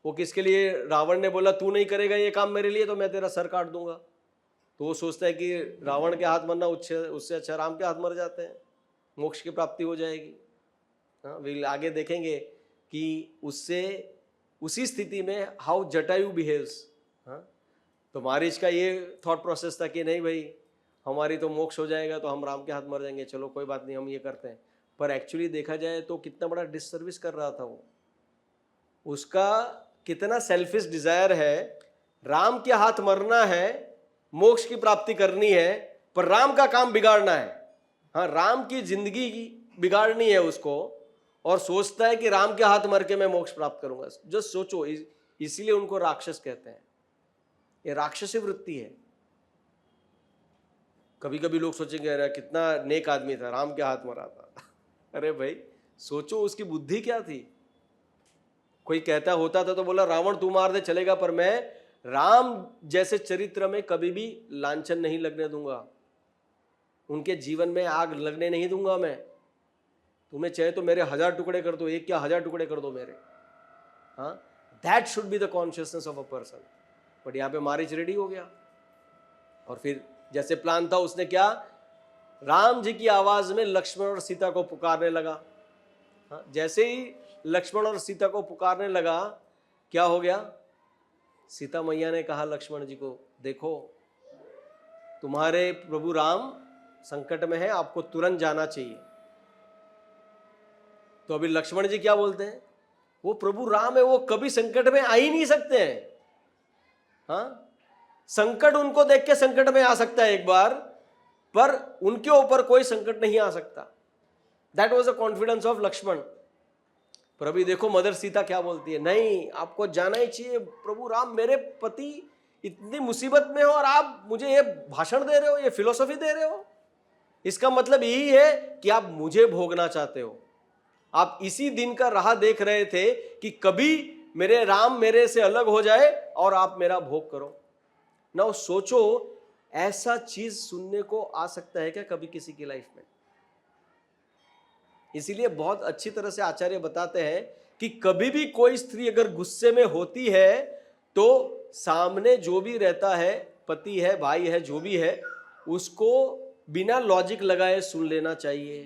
वो किसके लिए, रावण ने बोला तू नहीं करेगा ये काम मेरे लिए तो मैं तेरा सर काट दूंगा, तो वो सोचता है कि रावण के हाथ मरना उससे अच्छा राम के हाथ मर जाते हैं, मोक्ष की प्राप्ति हो जाएगी। हाँ, वे आगे देखेंगे कि उससे उसी स्थिति में हाउ जटायु बिहेव्स। हाँ, तो मारिच का ये थॉट प्रोसेस था कि नहीं भाई, हमारी तो मोक्ष हो जाएगा तो हम राम के हाथ मर जाएंगे, चलो कोई बात नहीं हम ये करते हैं। पर एक्चुअली देखा जाए तो कितना बड़ा डिससर्विस कर रहा था वो, उसका कितना सेल्फिश डिजायर है, राम के हाथ मरना है, मोक्ष की प्राप्ति करनी है, पर राम का काम बिगाड़ना है। हाँ, राम की जिंदगी बिगाड़नी है उसको, और सोचता है कि राम के हाथ मर के मैं मोक्ष प्राप्त करूंगा। जो सोचो, इसीलिए उनको राक्षस कहते हैं, ये राक्षसी वृत्ति है। कभी कभी लोग सोचेंगे अरे कितना नेक आदमी था, राम के हाथ मरा था अरे भाई सोचो उसकी बुद्धि क्या थी। कोई कहता होता था तो बोला रावण तू मार दे चलेगा, पर मैं राम जैसे चरित्र में कभी भी लांछन नहीं लगने दूंगा, उनके जीवन में आग लगने नहीं दूंगा मैं। तुम्हें चाहे तो मेरे 1000 टुकड़े कर दो, एक क्या 1000 टुकड़े कर दो मेरे। हाँ, that should be the consciousness of a person. But यहाँ पे मारिच रेडी हो गया, और फिर जैसे प्लान था उसने क्या, राम जी की आवाज में लक्ष्मण और सीता को पुकारने लगा। हाँ, जैसे ही लक्ष्मण और सीता को पुकारने लगा, क्या हो गया, सीता मैया ने कहा लक्ष्मण जी को, देखो तुम्हारे प्रभु राम संकट में है, आपको तुरंत जाना चाहिए। तो अभी लक्ष्मण जी क्या बोलते हैं, वो प्रभु राम है, वो कभी संकट में आ ही नहीं सकते हैं। हाँ, संकट उनको देख के संकट में आ सकता है एक बार, पर उनके ऊपर कोई संकट नहीं आ सकता। That was the confidence of Lakshman. पर अभी देखो मदर सीता क्या बोलती है, नहीं आपको जाना ही चाहिए, प्रभु राम मेरे पति इतनी मुसीबत में हो और आप मुझे ये भाषण दे रहे हो, ये फिलोसॉफी दे रहे हो, इसका मतलब यही है कि आप मुझे भोगना चाहते हो। आप इसी दिन का राह देख रहे थे कि कभी मेरे राम मेरे से अलग हो जाए और आप मेरा भोग करो। ना सोचो ऐसा चीज सुनने को आ सकता है क्या कभी किसी की लाइफ में। इसीलिए बहुत अच्छी तरह से आचार्य बताते हैं कि कभी भी कोई स्त्री अगर गुस्से में होती है तो सामने जो भी रहता है, पति है, भाई है, जो भी है, उसको बिना लॉजिक लगाए सुन लेना चाहिए।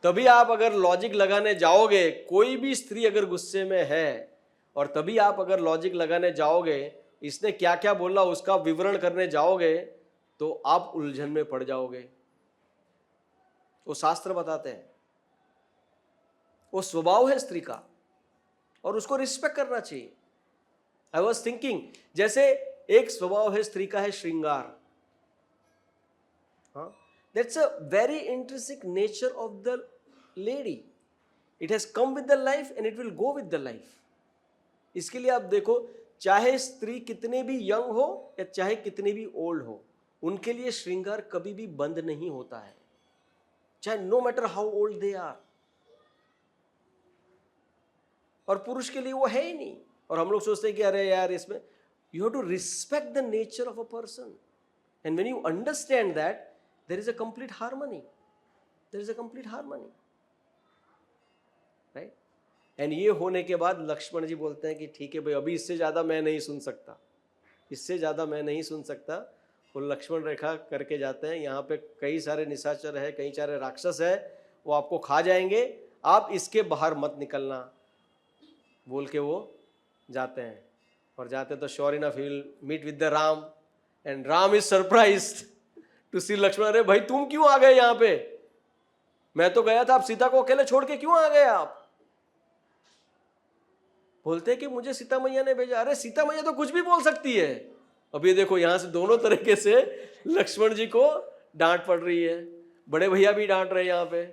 तभी आप अगर लॉजिक लगाने जाओगे, कोई भी स्त्री अगर गुस्से में है और तभी आप अगर लॉजिक लगाने जाओगे, इसने क्या क्या बोला उसका विवरण करने जाओगे, तो आप उलझन में पड़ जाओगे। वो शास्त्र बताते हैं, वो स्वभाव है स्त्री का और उसको रिस्पेक्ट करना चाहिए। आई वॉज थिंकिंग, जैसे एक स्वभाव है स्त्री का है श्रृंगार। हाँ, that's a very interesting nature of the lady. It has come with the life and it will go with the life. इसके लिए आप देखो, चाहे स्त्री कितने भी यंग हो या चाहे कितनी भी ओल्ड हो, उनके लिए श्रृंगार कभी भी बंद नहीं होता है, चाहे no matter how old they are. और पुरुष के लिए वो है ही नहीं। और हम लोग सोचते हैं कि अरे यार इसमें, you have to respect the nature of a person, and when you understand that, there is a complete harmony, there is a complete harmony, right. And ये होने के बाद लक्ष्मण जी बोलते हैं कि ठीक है भाई, अभी इससे ज्यादा मैं नहीं सुन सकता, इससे ज्यादा मैं नहीं सुन सकता। वो लक्ष्मण रेखा करके जाते हैं, यहाँ पे कई सारे निशाचर है, कई सारे राक्षस है, वो आपको खा जाएंगे, आप इसके बाहर मत निकलना बोल के वो जाते हैं। और जाते तो sure enough he will meet with the Ram and Ram is surprised to see Lakshman. अरे भाई तुम क्यों आ गए यहाँ पे, मैं तो गया था, आप सीता को अकेले छोड़ के क्यों आ गए आप? बोलते हैं कि मुझे सीता मैया ने भेजा। अरे सीता मैया तो कुछ भी बोल सकती है। अब ये देखो यहां से दोनों तरीके से लक्ष्मण जी को डांट पड़ रही है, बड़े भैया भी डांट रहे हैं यहाँ पे।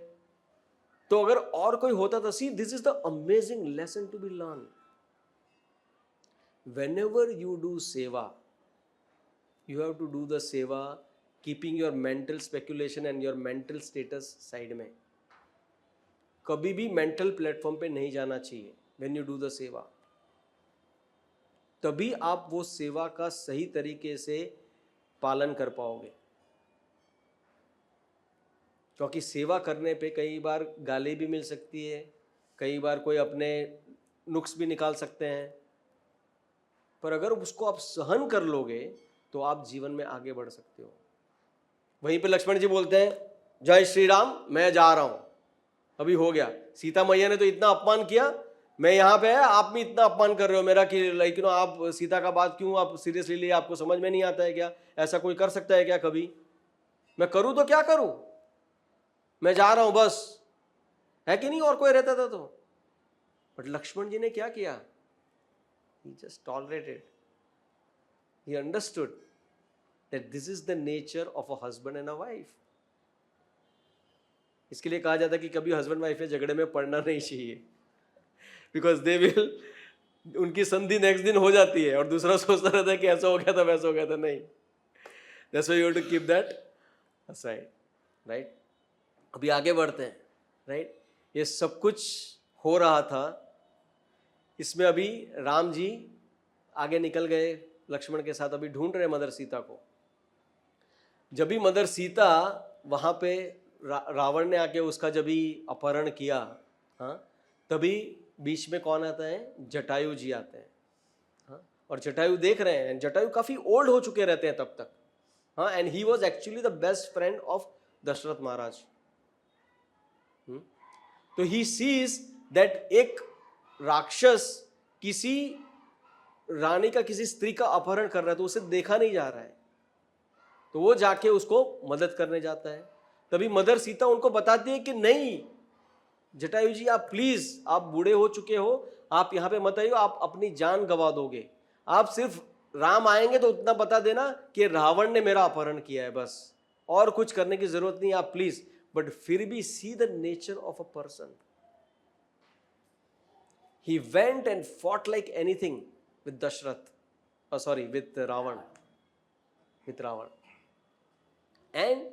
तो अगर और कोई होता तो see this is the amazing lesson to be learn. whenever you do seva, you have to do the seva keeping your mental speculation and your mental status side में। कभी भी मेंटल प्लेटफॉर्म पे नहीं जाना चाहिए when you do the seva। तभी आप वो सेवा का सही तरीके से पालन कर पाओगे, क्योंकि सेवा करने पे कई बार गाली भी मिल सकती है, कई बार कोई अपने नुक्स भी निकाल सकते हैं, पर अगर उसको आप सहन कर लोगे तो आप जीवन में आगे बढ़ सकते हो। वहीं पे लक्ष्मण जी बोलते हैं जय श्री राम, मैं जा रहा हूं, अभी हो गया। सीता मैया ने तो इतना अपमान किया, मैं यहाँ पे है, आप भी इतना अपमान कर रहे हो मेरा कि लाइक यू नो आप सीता का बात क्यों आप सीरियसली लिए, आपको समझ में नहीं आता है क्या? ऐसा कोई कर सकता है क्या कभी? मैं करूं तो क्या करूं, मैं जा रहा हूं बस, है कि नहीं? और कोई रहता था तो। बट लक्ष्मण जी ने क्या किया? He just tolerated. He understood that this is the nature of a husband and a wife. इसके लिए कहा जाता है कि कभी हस्बैंड वाइफ में झगड़े में पड़ना नहीं चाहिए, बिकॉज दे विल, उनकी संधि नेक्स्ट दिन हो जाती है और दूसरा सोचता रहता है कि ऐसा हो गया था वैसा हो गया था। नहीं, that's why you have to keep that aside, right? अभी आगे बढ़ते हैं, राइट? ये सब कुछ हो रहा था, इसमें अभी राम जी आगे निकल गए लक्ष्मण के साथ, अभी ढूंढ रहे मदर सीता को। जब भी मदर सीता वहां पे रावण ने आके उसका जब भी अपहरण किया, हाँ, तभी बीच में कौन आता है? जटायु जी आते हैं, हाँ, और जटायु देख रहे हैं, जटायु काफी ओल्ड हो चुके रहते हैं तब तक, हाँ, and he was actually the best friend of Dashrath Maharaj. तो ही सीज दैट एक राक्षस किसी रानी का, किसी स्त्री का अपहरण कर रहा है, तो उसे देखा नहीं जा रहा है, तो वो जाके उसको मदद करने जाता है। तभी मदर सीता उनको बताती है कि नहीं जटायु जी, आप प्लीज, आप बूढ़े हो चुके हो, आप यहाँ पे मत आइए, आप अपनी जान गंवा दोगे। आप सिर्फ राम आएंगे तो उतना बता देना कि रावण ने मेरा अपहरण किया है, बस, और कुछ करने की जरूरत नहीं, आप प्लीज। बट फिर भी see the nature of a person. He went and fought like anything with Dashrath, with Ravan, and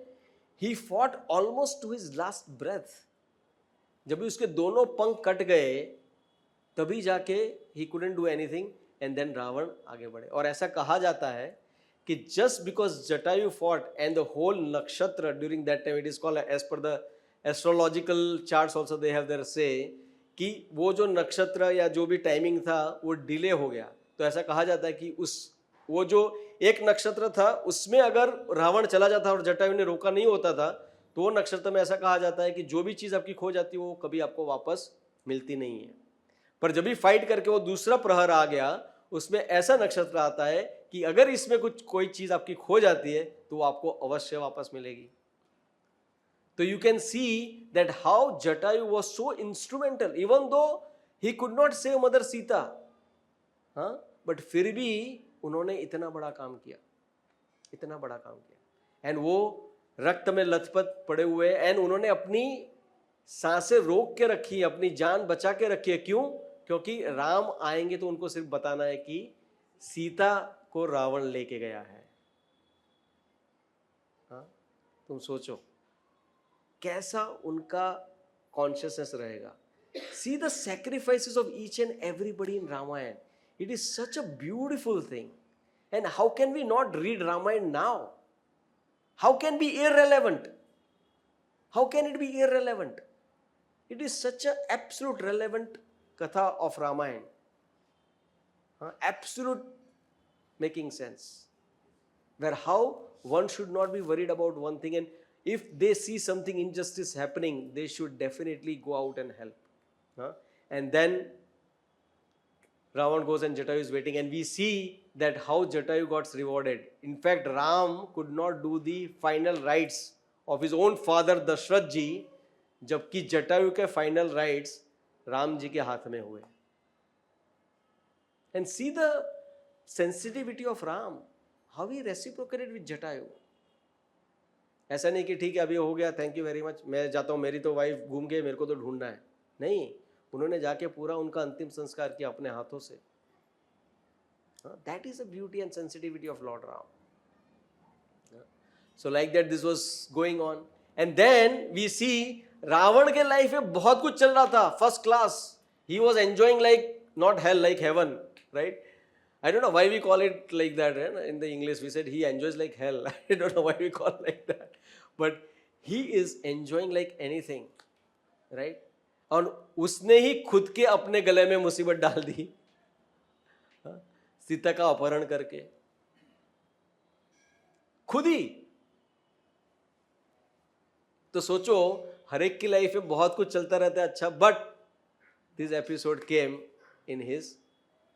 he fought almost to his last breath. जब भी उसके दोनों पंख कट गए तभी जाके he couldn't do anything, and then Ravan आगे बढ़े। और ऐसा कहा जाता है कि just because Jatayu fought and the whole nakshatra during that time, it is called as per the astrological charts also they have their say, कि वो जो नक्षत्र या जो भी टाइमिंग था वो डिले हो गया। तो ऐसा कहा जाता है कि वो जो एक नक्षत्र था उसमें अगर रावण चला जाता और जटायु ने रोका नहीं होता था, तो वो नक्षत्र में ऐसा कहा जाता है कि जो भी चीज़ आपकी खो जाती है वो कभी आपको वापस मिलती नहीं है। पर जब भी फाइट करके वो दूसरा प्रहर आ गया, उसमें ऐसा नक्षत्र आता है कि अगर इसमें कोई चीज़ आपकी खो जाती है तो वो आपको अवश्य वापस मिलेगी। So you can see that how Jatayu was so instrumental, even though he could not save Mother Sita, हाँ, but फिर भी उन्होंने इतना बड़ा काम किया, इतना बड़ा काम किया, एंड वो रक्त में लथपथ पड़े हुए, एंड उन्होंने अपनी सांसें रोक के रखी, अपनी जान बचा के रखी है। क्यों? क्योंकि राम आएंगे तो उनको सिर्फ बताना है कि सीता को रावण लेके गया है। हाँ, तुम सोचो कैसा उनका कॉन्शियसनेस रहेगा। See the sacrifices of each and everybody in Ramayana, it is such a beautiful thing, and how can we not read Ramayana now? How can be irrelevant? How can it be irrelevant? It is such a absolute relevant katha of Ramayana, absolute making sense, where how one should not be worried about one thing, and if they see something injustice happening, they should definitely go out and help. And then Ravan goes and Jatayu is waiting, and we see that how Jatayu got rewarded. In fact, Ram could not do the final rites of his own father Dashrath ji, जबकि जटायु के final rights Ram ji के हाथ में हुए. And see the sensitivity of Ram, how he reciprocated with Jatayu. ऐसा नहीं कि ठीक है अभी हो गया, थैंक यू वेरी मच, मैं जाता हूँ, मेरी तो वाइफ घूम गई, मेरे को तो ढूंढना है. नहीं, उन्होंने जाके पूरा उनका अंतिम संस्कार किया अपने हाथों से. That is the beauty and sensitivity of Lord Ram. So like that this was going on, and then we see Ravan के लाइफ में बहुत कुछ चल रहा था, first class. He was enjoying like not hell, like heaven, right? I don't know why we call it like that. In the English we said he enjoys like hell. I don't know why we call it like that, but he is enjoying like anything, right? और उसने ही खुद के अपने गले में मुसीबत डाल दी, सीता का अपहरण करके, खुद ही. तो सोचो, हर एक की लाइफ में बहुत कुछ चलता रहता है अच्छा, but this episode came in his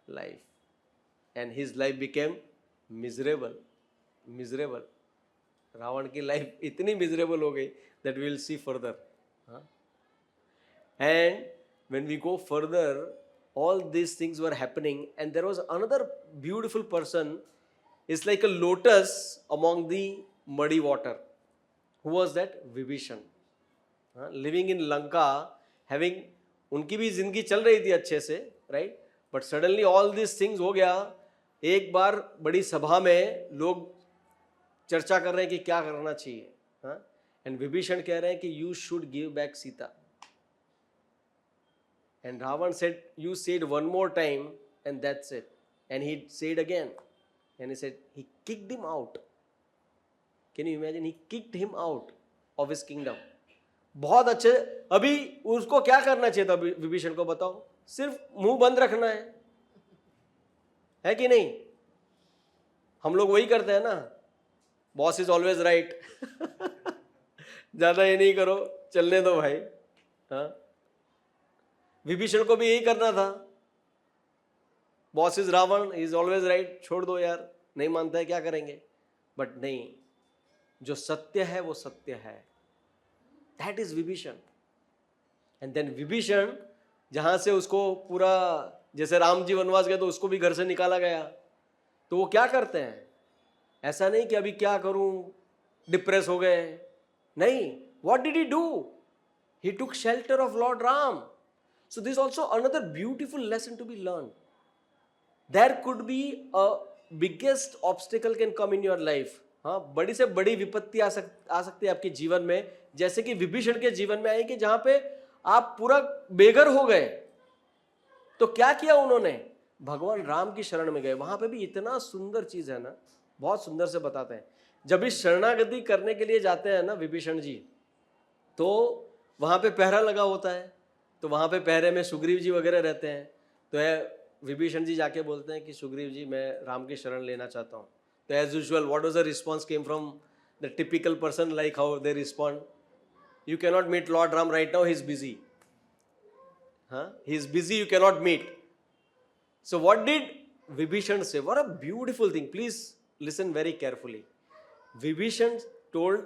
life and his life became miserable. Ravan की लाइफ इतनी मिजरेबल हो गई that we will see further. And when we go further, all these things were happening, and there was another beautiful person. It's like a lotus among the muddy water. Who was that? Vibhishan. Living in Lanka, having उनकी भी जिंदगी चल रही थी अच्छे से, right? But suddenly all these things हो गया. एक बार बड़ी सभा में लोग चर्चा कर रहे हैं कि क्या करना चाहिए. And विभीषण कह रहे हैं कि you should give back Sita. And Ravan said, you said one more time and that's it. And he said again. And he said, he kicked him out. Can you imagine? He kicked him out of his kingdom. बहुत अच्छे. अभी उसको क्या करना चाहिए था विभीषण को, बताओ? सिर्फ मुंह बंद रखना है कि नहीं? हम लोग वही करते हैं ना. Boss is always right. ज्यादा ये नहीं करो, चलने दो भाई. विभीषण को भी यही करना था. Boss is Ravan, is always right, छोड़ दो यार, नहीं मानता है क्या करेंगे. बट नहीं, जो सत्य है वो सत्य है. That is Vibhishan. And then Vibhishan, जहां से उसको पूरा, जैसे राम जी वनवास गए तो उसको भी घर से निकाला गया, तो वो क्या करते हैं? ऐसा नहीं कि अभी क्या करूं, डिप्रेस हो गए. नहीं, what did he do? He took shelter of Lord Ram. So this is also another beautiful lesson to be learned. There could be a biggest obstacle can come in your life. बड़ी से बड़ी विपत्ति आ सकती है आपके जीवन में, जैसे कि विभीषण के जीवन में आई कि जहां पे आप पूरा बेघर हो गए. तो क्या किया उन्होंने? भगवान राम की शरण में गए. वहां पे भी इतना सुंदर चीज है ना, बहुत सुंदर से बताते हैं. जब भी शरणागति करने के लिए जाते हैं ना विभीषण जी, तो वहां पे पहरा लगा होता है. तो वहाँ पे पहरे में सुग्रीव जी वगैरह रहते हैं. तो विभीषण जी जाके बोलते हैं कि सुग्रीव जी, मैं राम की शरण लेना चाहता हूँ. तो as usual what was the response came from the typical person, like how they respond, you can not meet lord Ram right now, he is busy. He is busy, you can not meet. So what did Vibhishan say? What a beautiful thing. Please listen very carefully. Vibhishan told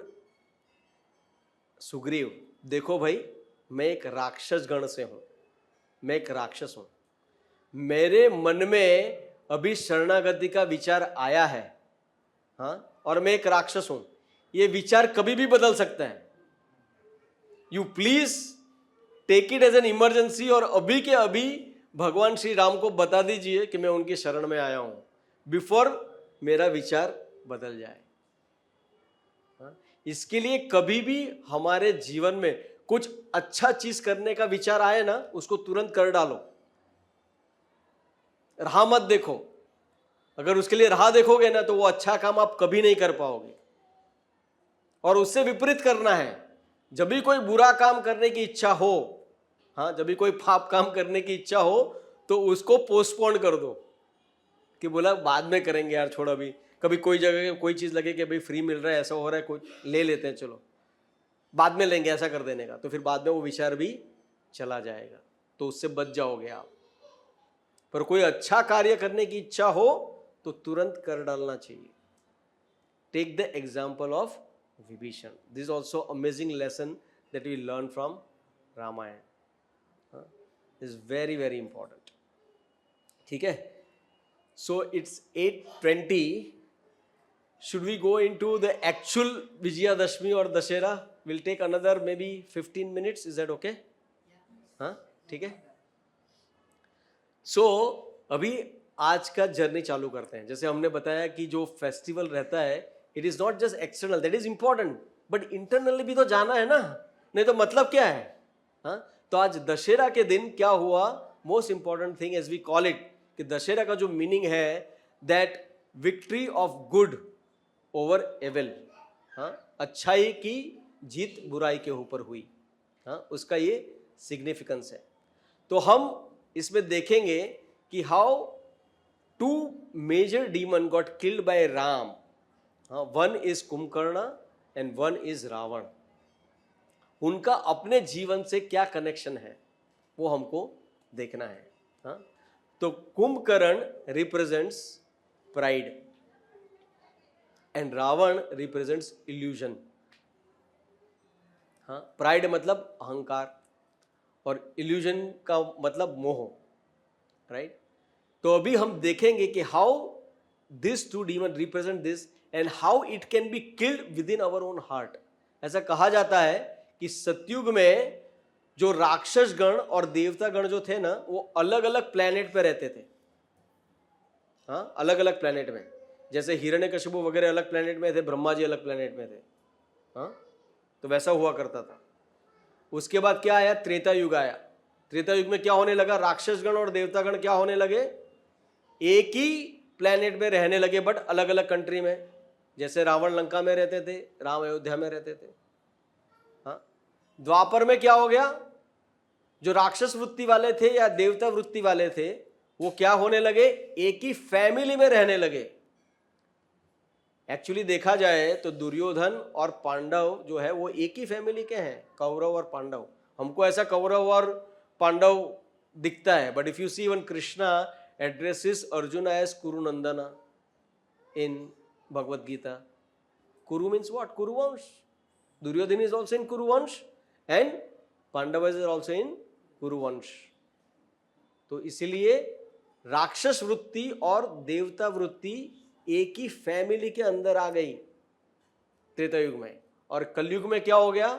Sugriv, देखो भाई, मैं एक राक्षस गण से हूं, मैं एक राक्षस हूं. मेरे मन में अभी शरणागति का विचार आया है, और मैं एक राक्षस हूं. ये विचार कभी भी बदल सकता है. You please take it as an emergency, और अभी के अभी भगवान श्री राम को बता दीजिए कि मैं उनकी शरण में आया हूं, बिफोर मेरा विचार बदल जाए. इसके लिए कभी भी हमारे जीवन में कुछ अच्छा चीज करने का विचार आए ना, उसको तुरंत कर डालो. राह मत देखो. अगर उसके लिए राह देखोगे ना, तो वो अच्छा काम आप कभी नहीं कर पाओगे. और उससे विपरीत करना है. जब भी कोई बुरा काम करने की इच्छा हो, जब भी कोई पाप काम करने की इच्छा हो, तो उसको पोस्टपोन कर दो कि बोला बाद में करेंगे यार, छोड़, अभी कभी कोई जगह कोई चीज़ लगे कि भाई फ्री मिल रहा है, ऐसा हो रहा है, कोई ले लेते हैं, चलो बाद में लेंगे, ऐसा कर देने का, तो फिर बाद में वो विचार भी चला जाएगा, तो उससे बच जाओगे आप। पर कोई अच्छा कार्य करने की इच्छा हो तो तुरंत कर डालना चाहिए। Take the example of Vibhishan. This is also amazing lesson that we learn from Ramayan. Is very very important. ठीक है, so it's 8:20. Should we go into the actual Vijayadashmi or Dashera? We'll take another maybe 15 minutes. Is that okay? हाँ, ठीक है. So अभी आज का journey चालू करते हैं. जैसे हमने बताया कि जो फेस्टिवल रहता है, it is not just external, that is important, but internally भी तो जाना है ना, नहीं तो मतलब क्या है. हाँ, तो आज दशहरा के दिन क्या हुआ, most important thing as we call it, कि दशहरा का जो मीनिंग है that victory of good over evil. हाँ, अच्छाई की जीत बुराई के ऊपर हुई. हाँ, उसका ये सिग्निफिकेंस है. तो हम इसमें देखेंगे कि how 2 major demon got killed by Ram. हाँ, one is Kumbhkaran and one is Ravan. उनका अपने जीवन से क्या कनेक्शन है वो हमको देखना है. हाँ, तो Kumbhakarna represents pride and Ravan represents illusion. हाँ, प्राइड मतलब अहंकार और इल्यूजन का मतलब मोह. राइट. तो अभी हम देखेंगे कि how this 2 demon represent this and how it can be killed within our own heart. ऐसा कहा जाता है कि सतयुग में जो राक्षस गण और देवता गण जो थे ना, वो अलग अलग प्लेनेट पे रहते थे. हाँ, अलग अलग प्लेनेट में. जैसे हिरण्यकशिपु वगैरह अलग प्लेनेट में थे, ब्रह्मा जी अलग प्लेनेट में थे. हाँ, तो वैसा हुआ करता था. उसके बाद क्या आया, त्रेता युग आया. त्रेता युग में क्या होने लगा, राक्षसगण और देवतागण क्या होने लगे, एक ही प्लेनेट में रहने लगे बट अलग अलग कंट्री में. जैसे रावण लंका में रहते थे, राम अयोध्या में रहते थे. हाँ, द्वापर में क्या हो गया, जो राक्षस वृत्ति वाले थे या देवता वृत्ति वाले थे वो क्या होने लगे, एक ही फैमिली में रहने लगे. एक्चुअली देखा जाए तो दुर्योधन और पांडव जो है वो एक ही फैमिली के हैं, कौरव और पांडव. हमको ऐसा कौरव और पांडव दिखता है, but if you see one Krishna addresses Arjun as Kurunandana in Bhagavad Gita. Kuru means what, Kuruvansh. Duryodhan is also in Kuruvansh and Pandava is also in Kuruvansh. तो इसीलिए राक्षस वृत्ति और देवता वृत्ति एक ही फैमिली के अंदर आ गई त्रेता युग में. और कलयुग में क्या हो गया,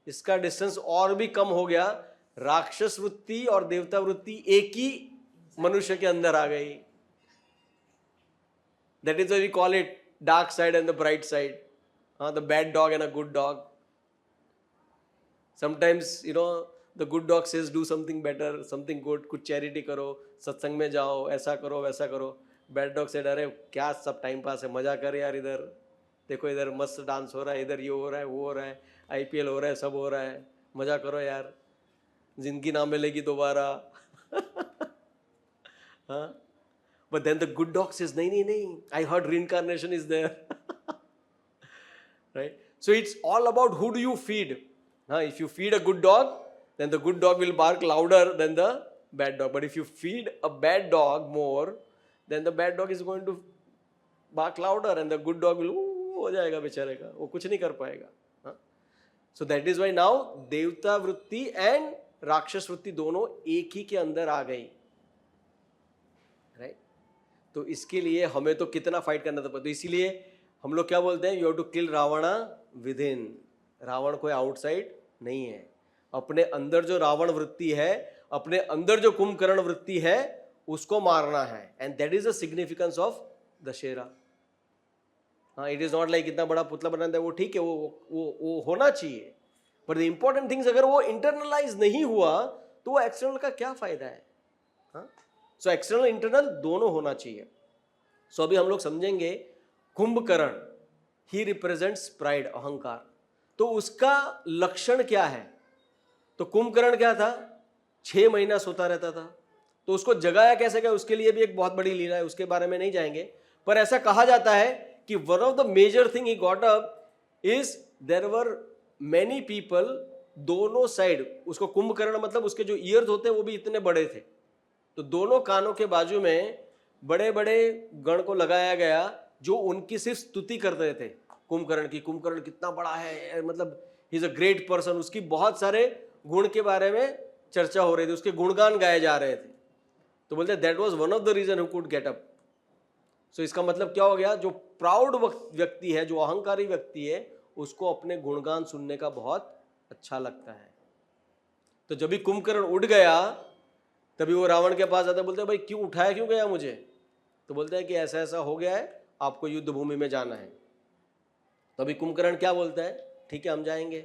इसका डिस्टेंस और भी कम हो गया. राक्षस वृत्ति और देवता वृत्ति एक ही मनुष्य के अंदर आ गई. That is why we call it dark side and the bright side. हाँ, the bad dog and a good dog. Sometimes you know the good dog says do something better, something good, कुछ charity करो, सत्संग में जाओ, ऐसा करो वैसा करो. बैड डॉग से अरे क्या सब टाइम पास है, मजा कर यार, इधर देखो इधर मस्त डांस हो रहा है, इधर ये हो रहा है, वो हो रहा है, IPL हो रहा है, सब हो रहा है, मजा करो यार, जिंदगी ना मिलेगी दोबारा. हाँ, but then the good dog says नहीं नहीं नहीं, I heard reincarnation is there. Right. So it's all about who do you feed. हाँ, if you feed a good dog then the good dog will bark louder than the bad dog, but if you feed a bad dog more then the bad dog is going to bark louder and the good dog will हो जाएगा बेचारे का, वो कुछ नहीं कर पाएगा. हाँ, so that is why now देवता वृत्ति एंड राक्षस वृत्ति दोनों एक ही के अंदर आ गई. राइट. तो इसके लिए हमें तो कितना फाइट करना था. तो इसीलिए हम लोग क्या बोलते हैं, you have to kill Ravan within. Ravan कोई आउटसाइड नहीं है. अपने अंदर जो रावण वृत्ति है, अपने अंदर जो कुंभकर्ण वृत्ति है, उसको मारना है. And that is the significance of Dussehra. हाँ, इट इज नॉट लाइक इतना बड़ा पुतला बनाना है, वो ठीक है, वो होना चाहिए, बट द इंपॉर्टेंट थिंग्स अगर वो इंटरनलाइज नहीं हुआ तो वो एक्सटर्नल का क्या फायदा है. हाँ, सो एक्सटर्नल इंटरनल दोनों होना चाहिए. सो अभी हम लोग समझेंगे कुंभकर्ण, ही रिप्रेजेंट्स प्राइड, अहंकार. तो उसका लक्षण क्या है. तो कुंभकर्ण क्या था, 6 महीना सोता रहता था. तो उसको जगाया कैसे गया, उसके लिए भी एक बहुत बड़ी लीला है, उसके बारे में नहीं जाएंगे. पर ऐसा कहा जाता है कि one of the major thing he got up is there were many people, दोनों साइड, उसको कुंभकर्ण मतलब उसके जो ईयर्स होते हैं वो भी इतने बड़े थे, तो दोनों कानों के बाजू में बड़े बड़े गण को लगाया गया जो उनकी सिर्फ स्तुति करते थे कुंभकर्ण की। कुंभकर्ण कितना बड़ा है, मतलब he is a great person, उसकी बहुत सारे गुण के बारे में चर्चा हो रही थी, उसके गुणगान गाए जा रहे थे। तो बोलते that was one of the reason who could get up. So इसका मतलब क्या हो गया, जो प्राउड व्यक्ति है, जो अहंकारी व्यक्ति है, उसको अपने गुणगान सुनने का बहुत अच्छा लगता है। तो जब भी कुंभकर्ण उठ गया तभी वो रावण के पास आता, बोलते भाई क्यों उठाया, क्यों गया मुझे? तो बोलते हैं कि ऐसा ऐसा हो गया है, आपको युद्ध भूमि में जाना है। तो अभी कुंभकर्ण क्या बोलता है, ठीक है हम जाएंगे।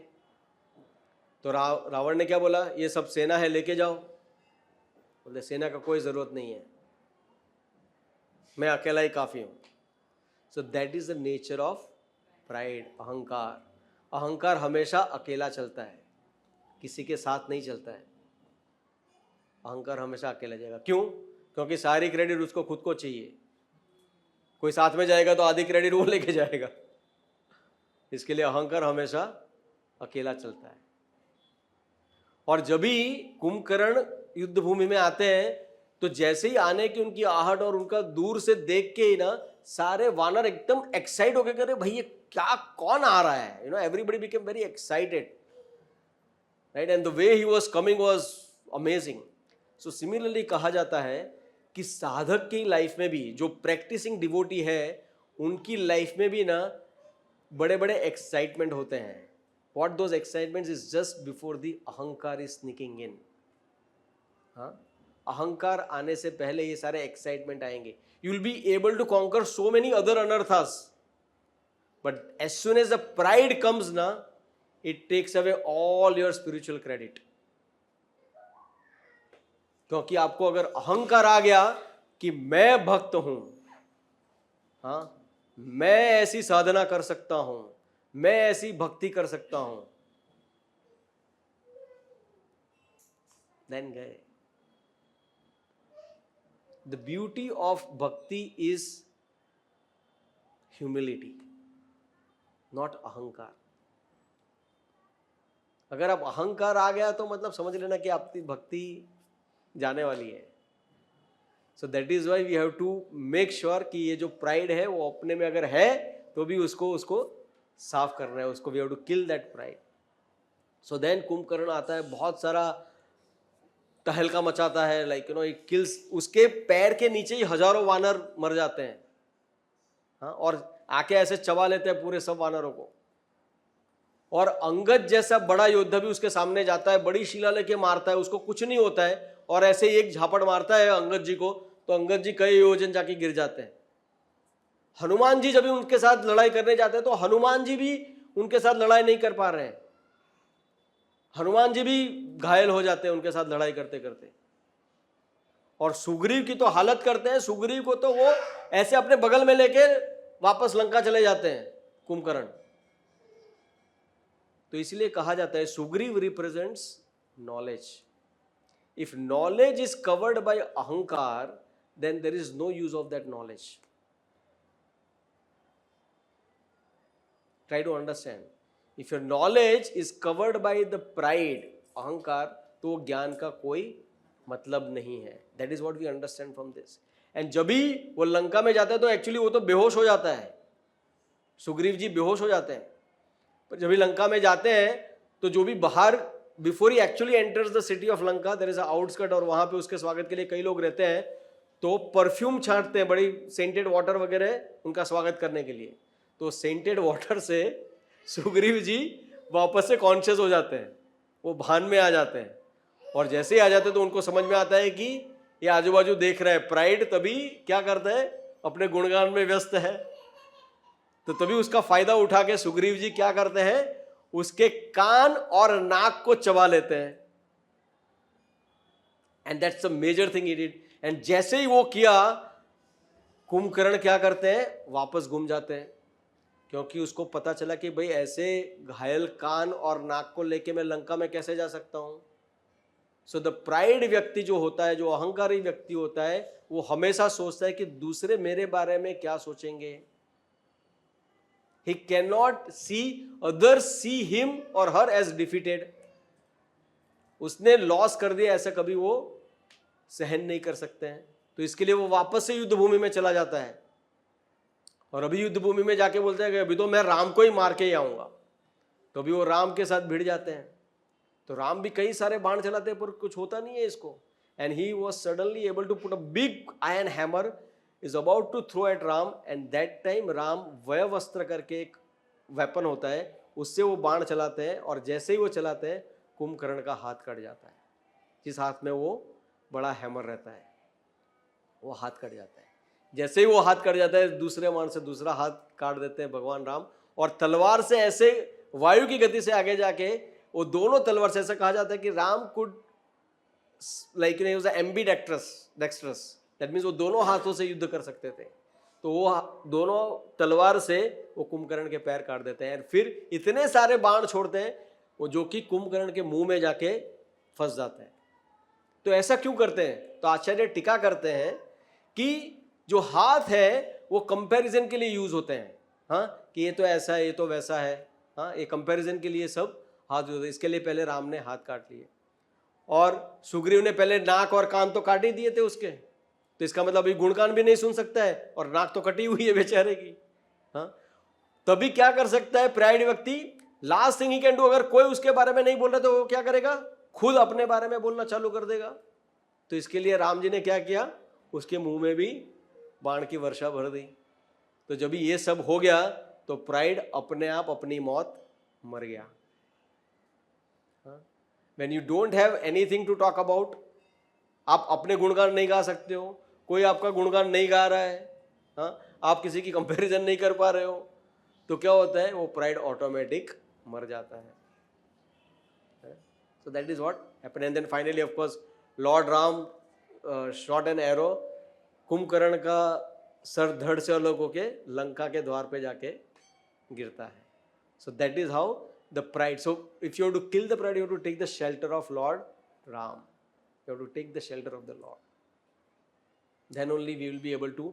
तो रावण ने क्या बोला, ये सब सेना है लेके जाओ। बोलते सेना का कोई जरूरत नहीं है, मैं अकेला ही काफी हूं। सो that is the nature of pride, अहंकार। अहंकार हमेशा अकेला चलता है, किसी के साथ नहीं चलता है। अहंकार हमेशा अकेला जाएगा। क्यों? क्योंकि सारी क्रेडिट उसको खुद को चाहिए। कोई साथ में जाएगा तो आधी क्रेडिट वो लेके जाएगा। इसके लिए अहंकार हमेशा अकेला चलता है। और जब भी कुंभकर्ण युद्ध भूमि में आते हैं तो जैसे ही आने की उनकी आहट और उनका दूर से देख के ही ना सारे वानर एकदम एक्साइट होकर करे, भाई ये क्या, कौन आ रहा है? You know, everybody became very excited, right? And the way he was coming was amazing. So similarly कहा जाता है कि साधक की लाइफ में भी, जो प्रैक्टिसिंग डिवोटी है, उनकी लाइफ में भी ना बड़े बड़े एक्साइटमेंट होते हैं। What those excitements is just before the अहंकार is sneaking in. हाँ, अहंकार आने से पहले ये सारे एक्साइटमेंट आएंगे। You will be able to conquer so many other anarthas, but as soon as the pride comes na, it takes away all your spiritual credit. क्योंकि आपको अगर अहंकार आ गया कि मैं भक्त हूं, हाँ, मैं ऐसी साधना कर सकता हूं, मैं ऐसी भक्ति कर सकता हूं, देन गए। द ब्यूटी ऑफ भक्ति इज ह्यूमिलिटी, नॉट अहंकार। अगर आप अहंकार आ गया तो मतलब समझ लेना कि आपकी भक्ति जाने वाली है। So that is why we have to make sure कि ये जो प्राइड है वो अपने में अगर है तो भी उसको साफ करना है, उसको we have to kill that pride. So then Kumbhakarna आता है, बहुत सारा तहलका मचाता है, like you know it kills, उसके पैर के नीचे ही हजारों वानर मर जाते हैं, हाँ, और आके ऐसे चबा लेते हैं पूरे सब वानरों को। और अंगद जैसा बड़ा योद्धा भी उसके सामने जाता है, बड़ी शिला लेके मारता है, उसको कुछ नहीं होता है, और ऐसे एक झापड़ मारता है अंगद जी को तो अंगद जी कई योजन जाके गिर जाते हैं। हनुमान जी जब भी उनके साथ लड़ाई करने जाते हैं तो हनुमान जी भी उनके साथ लड़ाई नहीं कर पा रहे हैं, हनुमान जी भी घायल हो जाते हैं उनके साथ लड़ाई करते करते। और सुग्रीव की तो हालत करते हैं, सुग्रीव को तो वो ऐसे अपने बगल में लेके वापस लंका चले जाते हैं कुंभकर्ण। तो इसलिए कहा जाता है Sugriva represents knowledge. If knowledge is covered by अहंकार then there is no use of that knowledge. Try to understand. If your knowledge is covered by the pride, अहंकार, तो ज्ञान का कोई मतलब नहीं है। That is what we understand from this. And जब भी वो लंका में जाता है तो एक्चुअली वो तो बेहोश हो जाता है, सुग्रीव जी बेहोश हो जाते हैं। पर जब भी लंका में जाते हैं तो जो भी बाहर, before he actually enters the city of Lanka, there is a outskirt, और वहां पे उसके स्वागत के लिए कई लोग रहते हैं, तो परफ्यूम छांटते हैं, बड़ी सेंटेड वाटर वगैरह उनका स्वागत करने के लिए। तो सेंटेड वाटर से सुग्रीव जी वापस से कॉन्शियस हो जाते हैं, वो भान में आ जाते हैं, और जैसे ही आ जाते हैं तो उनको समझ में आता है कि ये आजू बाजू देख रहा है। प्राइड तभी क्या करता है, अपने गुणगान में व्यस्त है, तो तभी उसका फायदा उठा के सुग्रीव जी क्या करते हैं, उसके कान और नाक को चबा लेते हैं। And that's a major thing he did. And जैसे ही वो किया, कुंभकर्ण क्या करते हैं, वापस घूम जाते हैं, क्योंकि उसको पता चला कि भाई ऐसे घायल कान और नाक को लेके मैं लंका में कैसे जा सकता हूं। सो द प्राइड व्यक्ति जो होता है, जो अहंकारी व्यक्ति होता है, वो हमेशा सोचता है कि दूसरे मेरे बारे में क्या सोचेंगे, He cannot see others see him or her as defeated. उसने लॉस कर दिया ऐसा कभी वो सहन नहीं कर सकते हैं, तो इसके लिए वो वापस से युद्ध भूमि में चला जाता है और अभी युद्ध भूमि में जाके बोलते हैं कि अभी तो मैं राम को ही मार के ही आऊंगा। तो अभी वो राम के साथ भिड़ जाते हैं, तो राम भी कई सारे बाण चलाते हैं पर कुछ होता नहीं है इसको। And he was suddenly able to put a big iron hammer is about to throw at Ram, and that time Ram वयवस्त्र करके एक वेपन होता है, उससे वो बाण चलाते हैं और जैसे ही वो चलाते हैं कुंभकर्ण का हाथ कट जाता है। जिस हाथ में वो बड़ा हैमर रहता है वो हाथ कट जाता है। जैसे ही वो हाथ कट जाता है दूसरे बाण से दूसरा हाथ काट देते हैं भगवान राम, और तलवार से ऐसे वायु की गति से आगे जाके वो दोनों तलवार से, ऐसा कहा जाता है कि Ram could like he was ambidextrous, that means वो दोनों हाथों से युद्ध कर सकते थे। तो वो दोनों तलवार से वो कुंभकर्ण के पैर काट देते हैं, फिर इतने सारे बाण छोड़ते हैं वो जो कि कुंभकर्ण के मुंह में जाके फंस जाते हैं। तो ऐसा क्यों करते हैं? तो आचार्य टीका करते हैं कि जो हाथ है वो कंपैरिजन के लिए यूज होते हैं, हाँ, कि ये तो ऐसा है ये तो वैसा है, हाँ, ये कंपैरिजन के लिए सब हाथ यूज होते हैं। इसके लिए पहले राम ने हाथ काट लिए और सुग्रीव ने पहले नाक और कान तो काट ही दिए थे उसके, तो इसका मतलब अभी गुणगान भी नहीं सुन सकता है और नाक तो कटी हुई है बेचारे की, हाँ। तभी क्या कर सकता है प्राइड व्यक्ति? Last thing he can do, अगर कोई उसके बारे में नहीं बोल रहा तो वो क्या करेगा? खुद अपने बारे में बोलना चालू कर देगा। तो इसके लिए राम जी ने क्या किया? उसके मुंह में भी बाण की वर्षा भर दी। तो जब ये सब हो गया तो प्राइड अपने आप अपनी मौत मर गया। When you don't have anything to talk about, आप अपने गुणगान नहीं गा सकते हो, कोई आपका गुणगान नहीं गा रहा है, हाँ, आप किसी की कंपैरिजन नहीं कर पा रहे हो, तो क्या होता है? वो प्राइड ऑटोमेटिक मर जाता है। So that is what happened. And then finally of course Lord Ram shot an arrow, Kumbhakarna का सर धड़ से अलग होके लंका के द्वार पे जाके गिरता है। So that is how the pride. So if you have to kill the pride, you have to take the shelter of Lord Ram. You have to take the shelter of the Lord. Then only we will be able to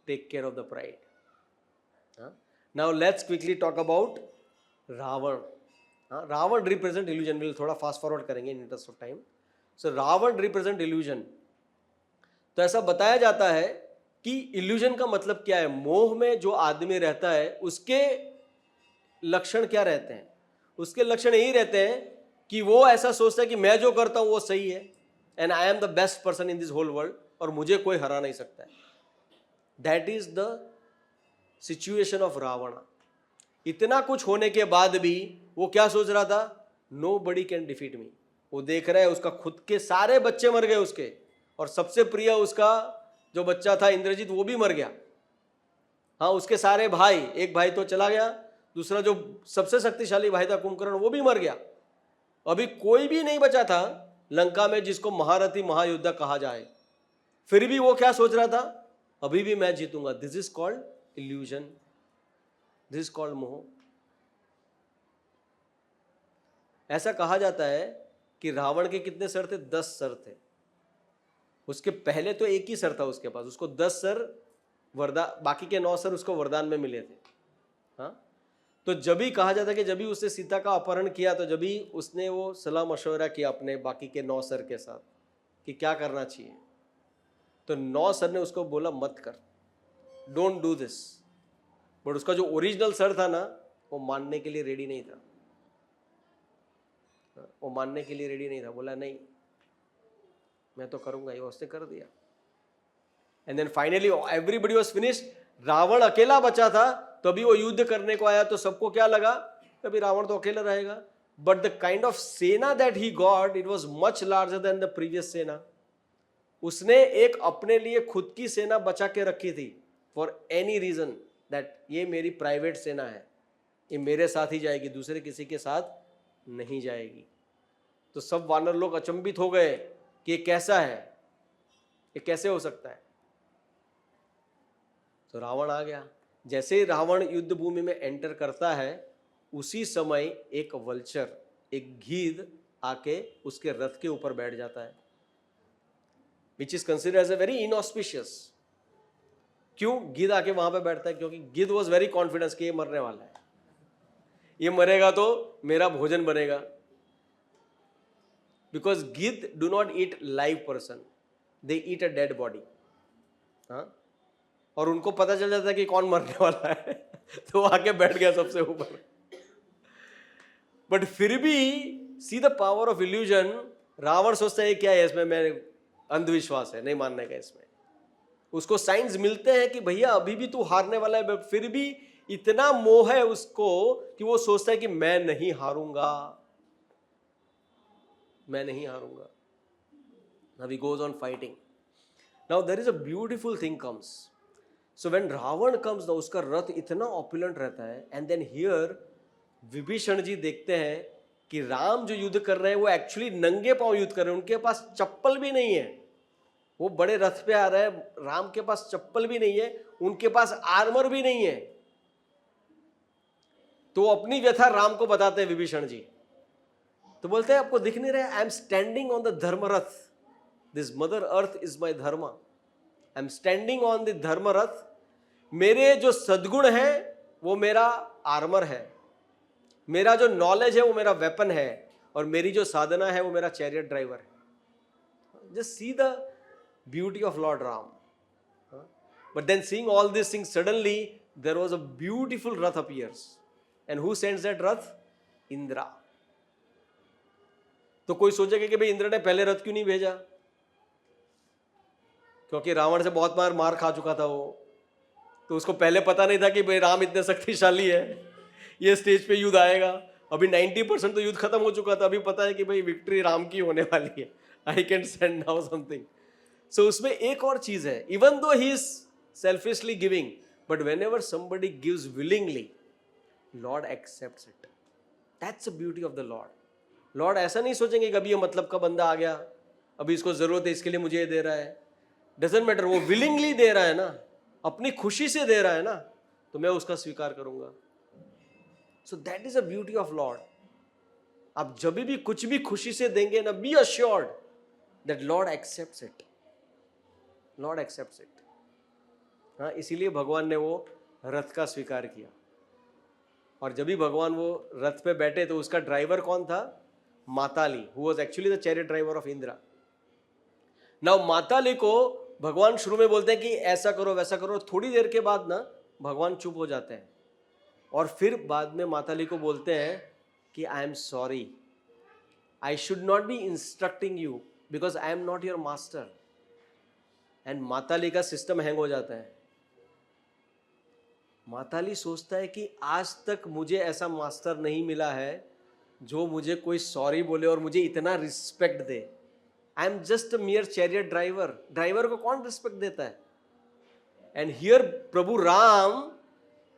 take care of the pride. Now let's quickly talk about Ravan. Ravan represent illusion. We will थोड़ा fast forward करेंगे in interest of time. So Ravan represent illusion. तो ऐसा बताया जाता है कि illusion का मतलब क्या है? मोह में जो आदमी रहता है उसके लक्षण क्या रहते हैं? उसके लक्षण यही रहते हैं कि वो ऐसा सोचता है कि मैं जो करता हूं वो सही है, and I am the best person in this whole world, और मुझे कोई हरा नहीं सकता है। That is the situation of Ravana. इतना कुछ होने के बाद भी वो क्या सोच रहा था? नो बडी कैन डिफीट मी। वो देख रहा है उसका खुद के सारे बच्चे मर गए उसके, और सबसे प्रिय उसका जो बच्चा था इंद्रजीत वो भी मर गया, हाँ, उसके सारे भाई, एक भाई तो चला गया, दूसरा जो सबसे शक्तिशाली भाई था कुंभकर्ण वो भी मर गया। अभी कोई भी नहीं बचा था लंका में जिसको महारथी महायोद्धा कहा जाए। फिर भी वो क्या सोच रहा था? अभी भी मैं जीतूंगा। This is called illusion, this is called moh. ऐसा कहा जाता है कि रावण के कितने सर थे? 10 सर थे। उसके पहले तो एक ही सर था उसके पास, उसको 10 सर वरदान, बाकी के 9 सर उसको वरदान में मिले थे, हाँ। तो जब भी कहा जाता है कि जब भी उसने सीता का अपहरण किया तो जब भी उसने वो सलाह मशवरा किया अपने बाकी के 9 सर के साथ कि क्या करना चाहिए, तो 9 सर ने उसको बोला मत कर, डोंट डू दिस। बट उसका जो ओरिजिनल सर था ना वो मानने के लिए रेडी नहीं था, वो मानने के लिए रेडी नहीं था। बोला नहीं मैं तो करूंगा, ये उसने कर दिया। And then finally everybody was finished. Ravana अकेला बचा था, तभी वो युद्ध करने को आया तो सबको क्या लगा? कभी रावण तो अकेला रहेगा, बट द काइंड ऑफ सेना that he got it was much larger than the previous सेना। उसने एक अपने लिए खुद की सेना बचा के रखी थी फॉर एनी रीजन, दैट ये मेरी प्राइवेट सेना है, ये मेरे साथ ही जाएगी, दूसरे किसी के साथ नहीं जाएगी। तो सब वानर लोग अचंभित हो गए कि ये कैसा है, ये कैसे हो सकता है। तो रावण आ गया। जैसे ही रावण युद्ध भूमि में एंटर करता है उसी समय एक वल्चर, एक गीध आके उसके रथ के ऊपर बैठ जाता है, which is considered as a very inauspicious. क्यों? गिद्ध आके वहां पे बैठता है, क्योंकि गिद्ध वॉज वेरी कॉन्फिडेंस कि ये मरने वाला है, ये मरेगा तो मेरा भोजन बनेगा। बिकॉज गिद्ध do not eat live person, they eat a dead body. हाँ, और उनको पता चल जाता है कि कौन मरने वाला है तो आके बैठ गया सबसे ऊपर। बट फिर भी see the power of illusion. Ravana सोचता है क्या है इसमें, मैं अंधविश्वास है, नहीं मानने का इसमें। उसको साइंस मिलते हैं कि भैया अभी भी तू हारने वाला है, बट फिर भी इतना मोह है उसको कि वो सोचता है कि मैं नहीं हारूंगा, मैं नहीं हारूंगा। Now he goes on fighting. Now there is a beautiful thing comes. So when Ravan comes, ना उसका रथ इतना opulent रहता है, and then here Vibhishan ji देखते हैं कि राम जो युद्ध कर रहे हैं वो एक्चुअली नंगे पांव युद्ध कर रहे हैं, उनके पास चप्पल भी नहीं है। वो बड़े रथ पे आ रहे हैं, राम के पास चप्पल भी नहीं है, उनके पास आर्मर भी नहीं है। तो अपनी व्यथा राम को बताते हैं विभीषण जी। तो बोलते हैं आपको दिख नहीं रहा है, I am standing on the dharma rath, this mother earth is my dharma, I am standing on the dharma rath. मेरे जो सद्गुण है वो मेरा आर्मर है, मेरा जो नॉलेज है वो मेरा वेपन है, और मेरी जो साधना है वो मेरा चैरियट ड्राइवर है। Just see the beauty of Lord Ram. But then seeing all this things, suddenly there was a beautiful rath appears, and who sends that rath? Indra. तो कोई सोचेगा कि भाई इंद्र ने पहले रथ क्यों नहीं भेजा? क्योंकि रावण से बहुत बार मार खा चुका था वो, तो उसको पहले पता नहीं था कि भाई राम इतने शक्तिशाली है, ये स्टेज पे युद्ध आएगा। अभी 90% तो युद्ध खत्म हो चुका था, अभी पता है कि भाई विक्ट्री राम की होने वाली है, I can send now something. So उसमें एक और चीज है, even though he is selfishly giving, but whenever somebody gives willingly, Lord accepts it. That's the beauty of the Lord. Lord ऐसा नहीं सोचेंगे कि अभी ये मतलब का बंदा आ गया, अभी इसको जरूरत है इसके लिए मुझे ये दे रहा है। डजंट मैटर, वो विलिंगली दे रहा है ना, अपनी खुशी से दे रहा है ना, तो मैं उसका स्वीकार करूंगा। सो that is a beauty of Lord. आप जब भी कुछ भी खुशी से देंगे ना, B assured that Lord accepts it, Lord accepts it. हाँ, इसीलिए भगवान ने वो रथ का स्वीकार किया। और जब भी भगवान वो रथ पे बैठे तो उसका ड्राइवर कौन था? Matali, who was actually the chariot driver of Indra. Now Matali को भगवान शुरू में बोलते हैं कि ऐसा करो वैसा करो, थोड़ी देर के बाद ना भगवान चुप हो जाते हैं, और फिर बाद में माताली को बोलते हैं कि I am sorry, I should not be instructing you because I am not your master. And Matali का सिस्टम हैंग हो जाता है। माताली सोचता है कि आज तक मुझे ऐसा मास्टर नहीं मिला है जो मुझे कोई सॉरी बोले और मुझे इतना respect they. I am just a मियर chariot driver, driver को कौन रिस्पेक्ट देता है? एंड हियर प्रभु राम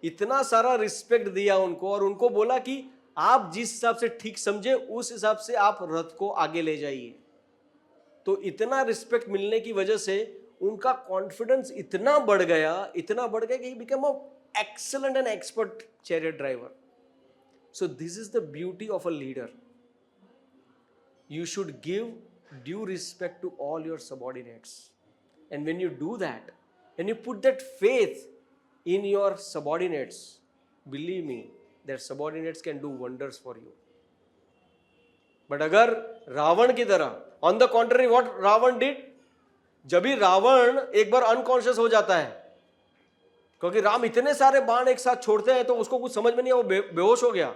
इतना सारा रिस्पेक्ट दिया उनको, और उनको बोला कि आप जिस हिसाब से ठीक समझे उस हिसाब से आप रथ को आगे ले जाइए। तो इतना रिस्पेक्ट मिलने की वजह से उनका कॉन्फिडेंस इतना बढ़ गया, इतना बढ़ गया कि he become a excellent and expert chariot driver. So this is the beauty of a leader. You should give due respect to all your subordinates, and when you do that, and you put that faith in your subordinates, believe me, that subordinates can do wonders for you. But अगर रावण की तरह, on the contrary, what Ravan did, जब भी रावण एक बार unconscious हो जाता है, क्योंकि राम इतने सारे बाण एक साथ छोड़ते हैं तो उसको कुछ समझ में नहीं आया, वो बेहोश हो गया,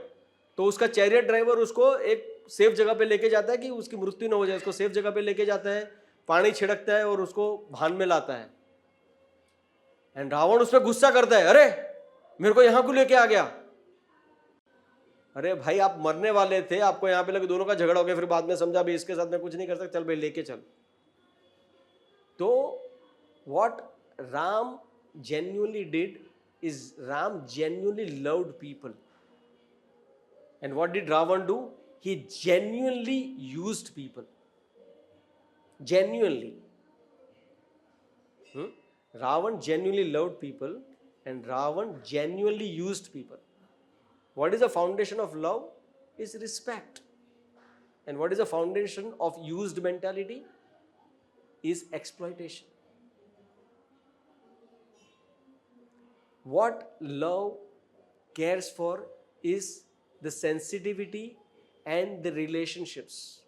तो उसका चैरियट ड्राइवर उसको एक सेफ जगह पे लेके जाता है कि उसकी मृत्यु न हो जाए। उसको सेफ जगह पे लेके जाता है, पानी छिड़कता है और उसको भान में लाता है। एंड रावण उस पर गुस्सा करता है, अरे मेरे को यहां क्यों लेके आ गया? अरे भाई आप मरने वाले थे, आपको यहां पे लगे, दोनों का झगड़ा हो गया, फिर बाद में समझा भी इसके साथ मैं कुछ नहीं कर सकता, चल भाई लेके चल। तो what Ram genuinely did is Ram genuinely loved people. And what did Ravan do? He genuinely used people. Genuinely. Ravan genuinely loved people, and Ravan genuinely used people. What is the foundation of love? Is respect. And what is the foundation of used mentality? Is exploitation. what love cares for is the sensitivity and the relationships,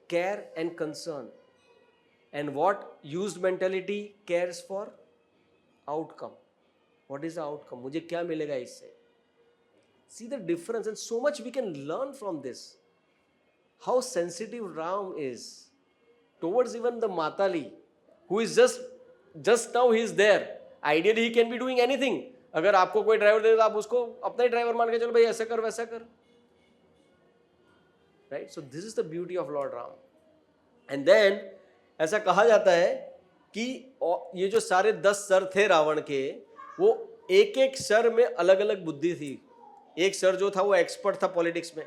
care and concern. And what used mentality cares for outcome. What is the outcome? मुझे क्या मिलेगा इससे? See the difference, and so much we can learn from this. How sensitive Ram is towards even the Matali, who is just now he is there. Ideally he can be doing anything. अगर आपको कोई driver दे तो आप उसको अपना ही driver मान के चलो, भाई ऐसा कर वैसा कर. Right? So this is the beauty of Lord Ram. And then ऐसा कहा जाता है कि ये जो सारे 10 सर थे रावण के, वो एक एक सर में अलग अलग बुद्धि थी. एक सर जो था वो एक्सपर्ट था पॉलिटिक्स में,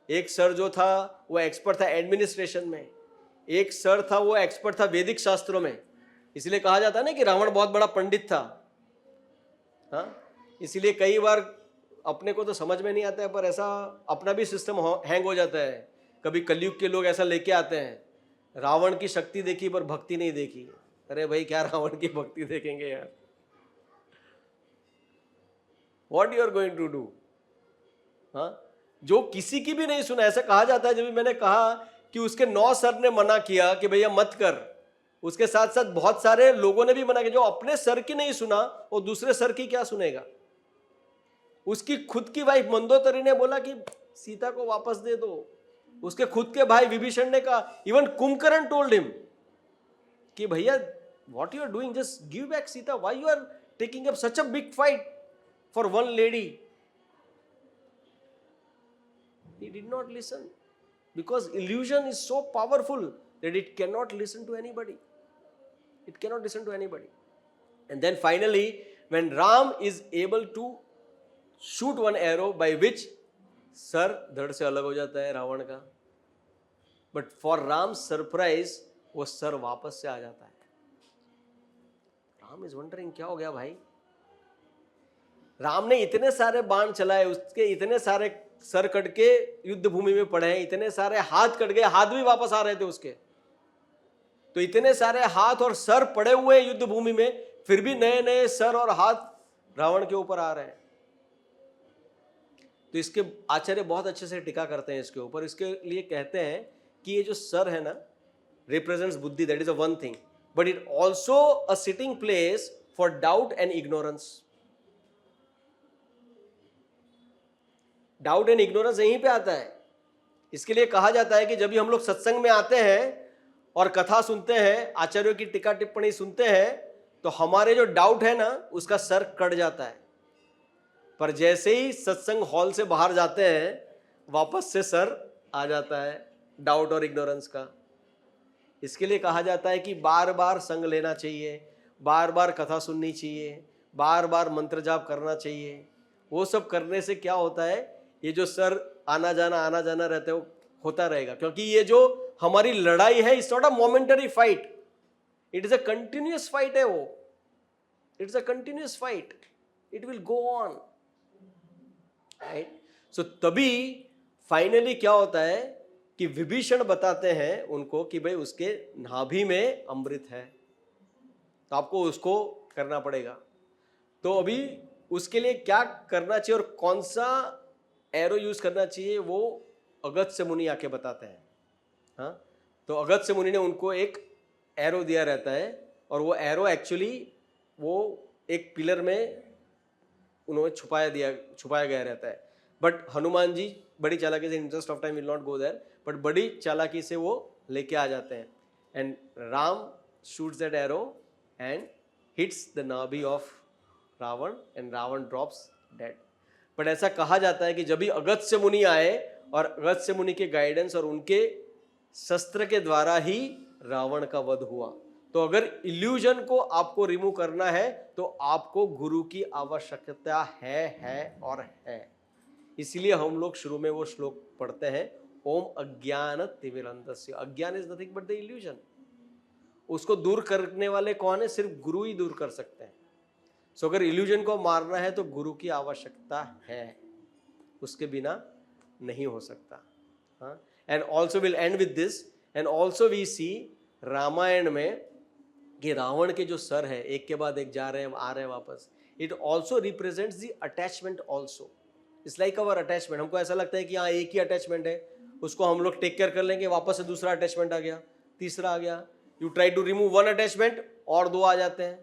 एक सर जो था वो एक्सपर्ट था एडमिनिस्ट्रेशन में, एक सर था वो एक्सपर्ट था वैदिक शास्त्रों में. इसलिए कहा जाता है ना कि रावण बहुत बड़ा पंडित था. हाँ, इसीलिए कई बार अपने को तो समझ में नहीं आता है, पर ऐसा अपना भी सिस्टम हैंग हो जाता है. कभी कलयुग के लोग ऐसा लेके आते हैं, रावण की शक्ति देखी पर भक्ति नहीं देखी. अरे भाई क्या रावण की भक्ति देखेंगे यार? What you are going to do? हाँ, जो किसी की भी नहीं सुना. ऐसा कहा जाता है, जब भी मैंने कहा कि उसके 9 सर ने मना किया कि भैया मत कर, उसके साथ साथ बहुत सारे लोगों ने भी मना किया. जो अपने सर की नहीं सुना वो दूसरे सर की क्या सुनेगा? उसकी खुद की वाइफ मंदोदरी ने बोला कि सीता को वापस दे दो. उसके खुद के भाई विभीषण ने कहा. इवन कुंभकर्ण टोल्ड हिम कि भैया what you are doing, just give back Sita. Why you are taking up such a big fight for one lady? He did not listen, because illusion is so powerful that it cannot listen to anybody. It cannot listen to anybody. And then finally, when Ram is able to shoot one arrow by which sir धड़ से अलग हो जाता है रावण का, but for Ram's surprise वो sir वापस से आ जाता है. Ram is wondering क्या हो गया भाई? राम ने इतने सारे बाण चलाए, उसके इतने सारे सर कट के युद्ध भूमि में पड़े हैं, इतने सारे हाथ कट गए, हाथ भी वापस आ रहे थे उसके. तो इतने सारे हाथ और सर पड़े हुए युद्ध भूमि में, फिर भी नए नए सर और हाथ रावण के ऊपर आ रहे हैं. तो इसके आचार्य बहुत अच्छे से टिका करते हैं इसके ऊपर. इसके लिए कहते हैं कि ये जो सर है ना, रिप्रेजेंट्स बुद्धि, that is a one thing, but it also a sitting place for doubt and ignorance. Doubt and ignorance यहीं पे आता है. इसके लिए कहा जाता है कि जब भी हम लोग सत्संग में आते हैं और कथा सुनते हैं, आचार्यों की टीका टिप्पणी सुनते हैं, तो हमारे जो डाउट है ना उसका सर कट जाता है. पर जैसे ही सत्संग हॉल से बाहर जाते हैं, वापस से सर आ जाता है डाउट और इग्नोरेंस का. इसके लिए कहा जाता है कि बार बार संग लेना चाहिए, बार बार कथा सुननी चाहिए, बार बार मंत्र जाप करना चाहिए. वो सब करने से क्या होता है, ये जो सर आना जाना रहता है वो होता रहेगा. क्योंकि ये जो हमारी लड़ाई है, it's not a momentary fight, it is a continuous fight है. वो it's a continuous fight, it will go on, right. So तभी फाइनली क्या होता है कि विभीषण बताते हैं उनको कि भाई उसके नाभि में अमृत है, तो आपको उसको करना पड़ेगा. तो अभी उसके लिए क्या करना चाहिए और कौन सा एरो यूज करना चाहिए, वो अगस्त्य मुनि आके बताते हैं. हाँ, तो अगस्त्य मुनि ने उनको एक एरो दिया रहता है, और वो एरो एक्चुअली वो एक पिलर में उन्होंने छुपाया गया रहता है. बट हनुमान जी बड़ी चालाकी से, interest of time will not go there, but बड़ी चालाकी से वो लेके आ जाते हैं. And Ram shoots that arrow and hits the nabhi of Ravan, and Ravan drops dead. But ऐसा कहा जाता है कि जब भी अगस्त्य मुनि आए, और अगस्त्य मुनि के गाइडेंस और उनके शस्त्र के द्वारा ही रावण का वध हुआ. तो अगर इल्यूजन को आपको रिमूव करना है तो आपको गुरु की आवश्यकता है और है. इसलिए हम लोग शुरू में वो श्लोक पढ़ते हैं, ओम अज्ञान तिमिरंधस्य. अज्ञान is nothing but the illusion. उसको दूर करने वाले कौन है? सिर्फ गुरु ही दूर कर सकते हैं. सो अगर इल्यूजन को मारना है तो गुरु की आवश्यकता है, उसके बिना नहीं हो सकता. And also will end with this, and also we see Ramayan में कि रावण के जो सर है एक के बाद एक जा रहे हैं आ रहे हैं वापस, it also represents the attachment also. It's like our attachment. हमको ऐसा लगता है कि हाँ एक ही अटैचमेंट है, उसको हम लोग टेक केयर कर लेंगे, वापस से दूसरा अटैचमेंट आ गया, तीसरा आ गया. You try to remove one attachment और दो आ जाते हैं,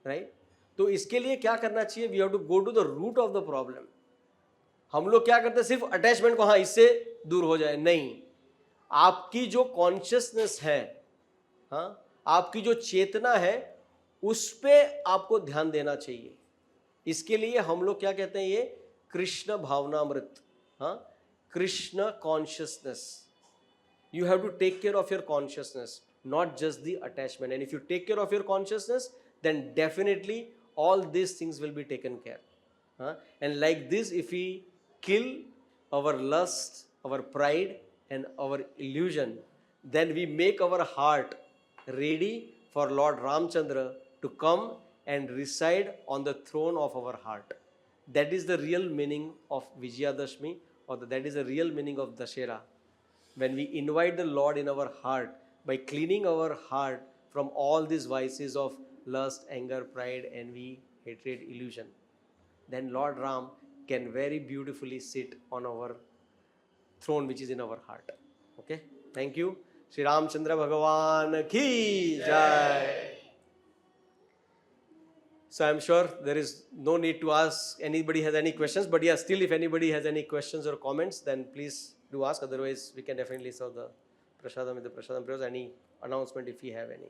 राइट. तो इसके लिए क्या करना चाहिए? We have to go to the root of the problem. हम लोग क्या करते हैं? सिर्फ अटैचमेंट को हाँ इससे दूर हो जाए, नहीं. आपकी जो कॉन्शियसनेस है, हाँ आपकी जो चेतना है, उस पे आपको ध्यान देना चाहिए. इसके लिए हम लोग क्या कहते हैं? ये कृष्ण भावनामृत, हाँ Krishna consciousness. You have to take care of your consciousness, not just the attachment. And if you take care of your consciousness, then definitely all these things will be taken care. And like this, if we kill our lust, our pride, and our illusion, then we make our heart ready for Lord Ramchandra to come and reside on the throne of our heart. That is the real meaning of Vijayadashmi, or that is the real meaning of Dashera. When we invite the Lord in our heart by cleaning our heart from all these vices of lust, anger, pride, envy, hatred, illusion, then Lord Ram can very beautifully sit on our throne which is in our heart. Okay, thank you. Shri Ramchandra Bhagavan ki jai. So I'm sure there is no need to ask anybody has any questions, but yeah, still if anybody has any questions or comments, then please do ask. Otherwise, we can definitely serve the prasadam with the prasadam prayers. Any announcement if we have any.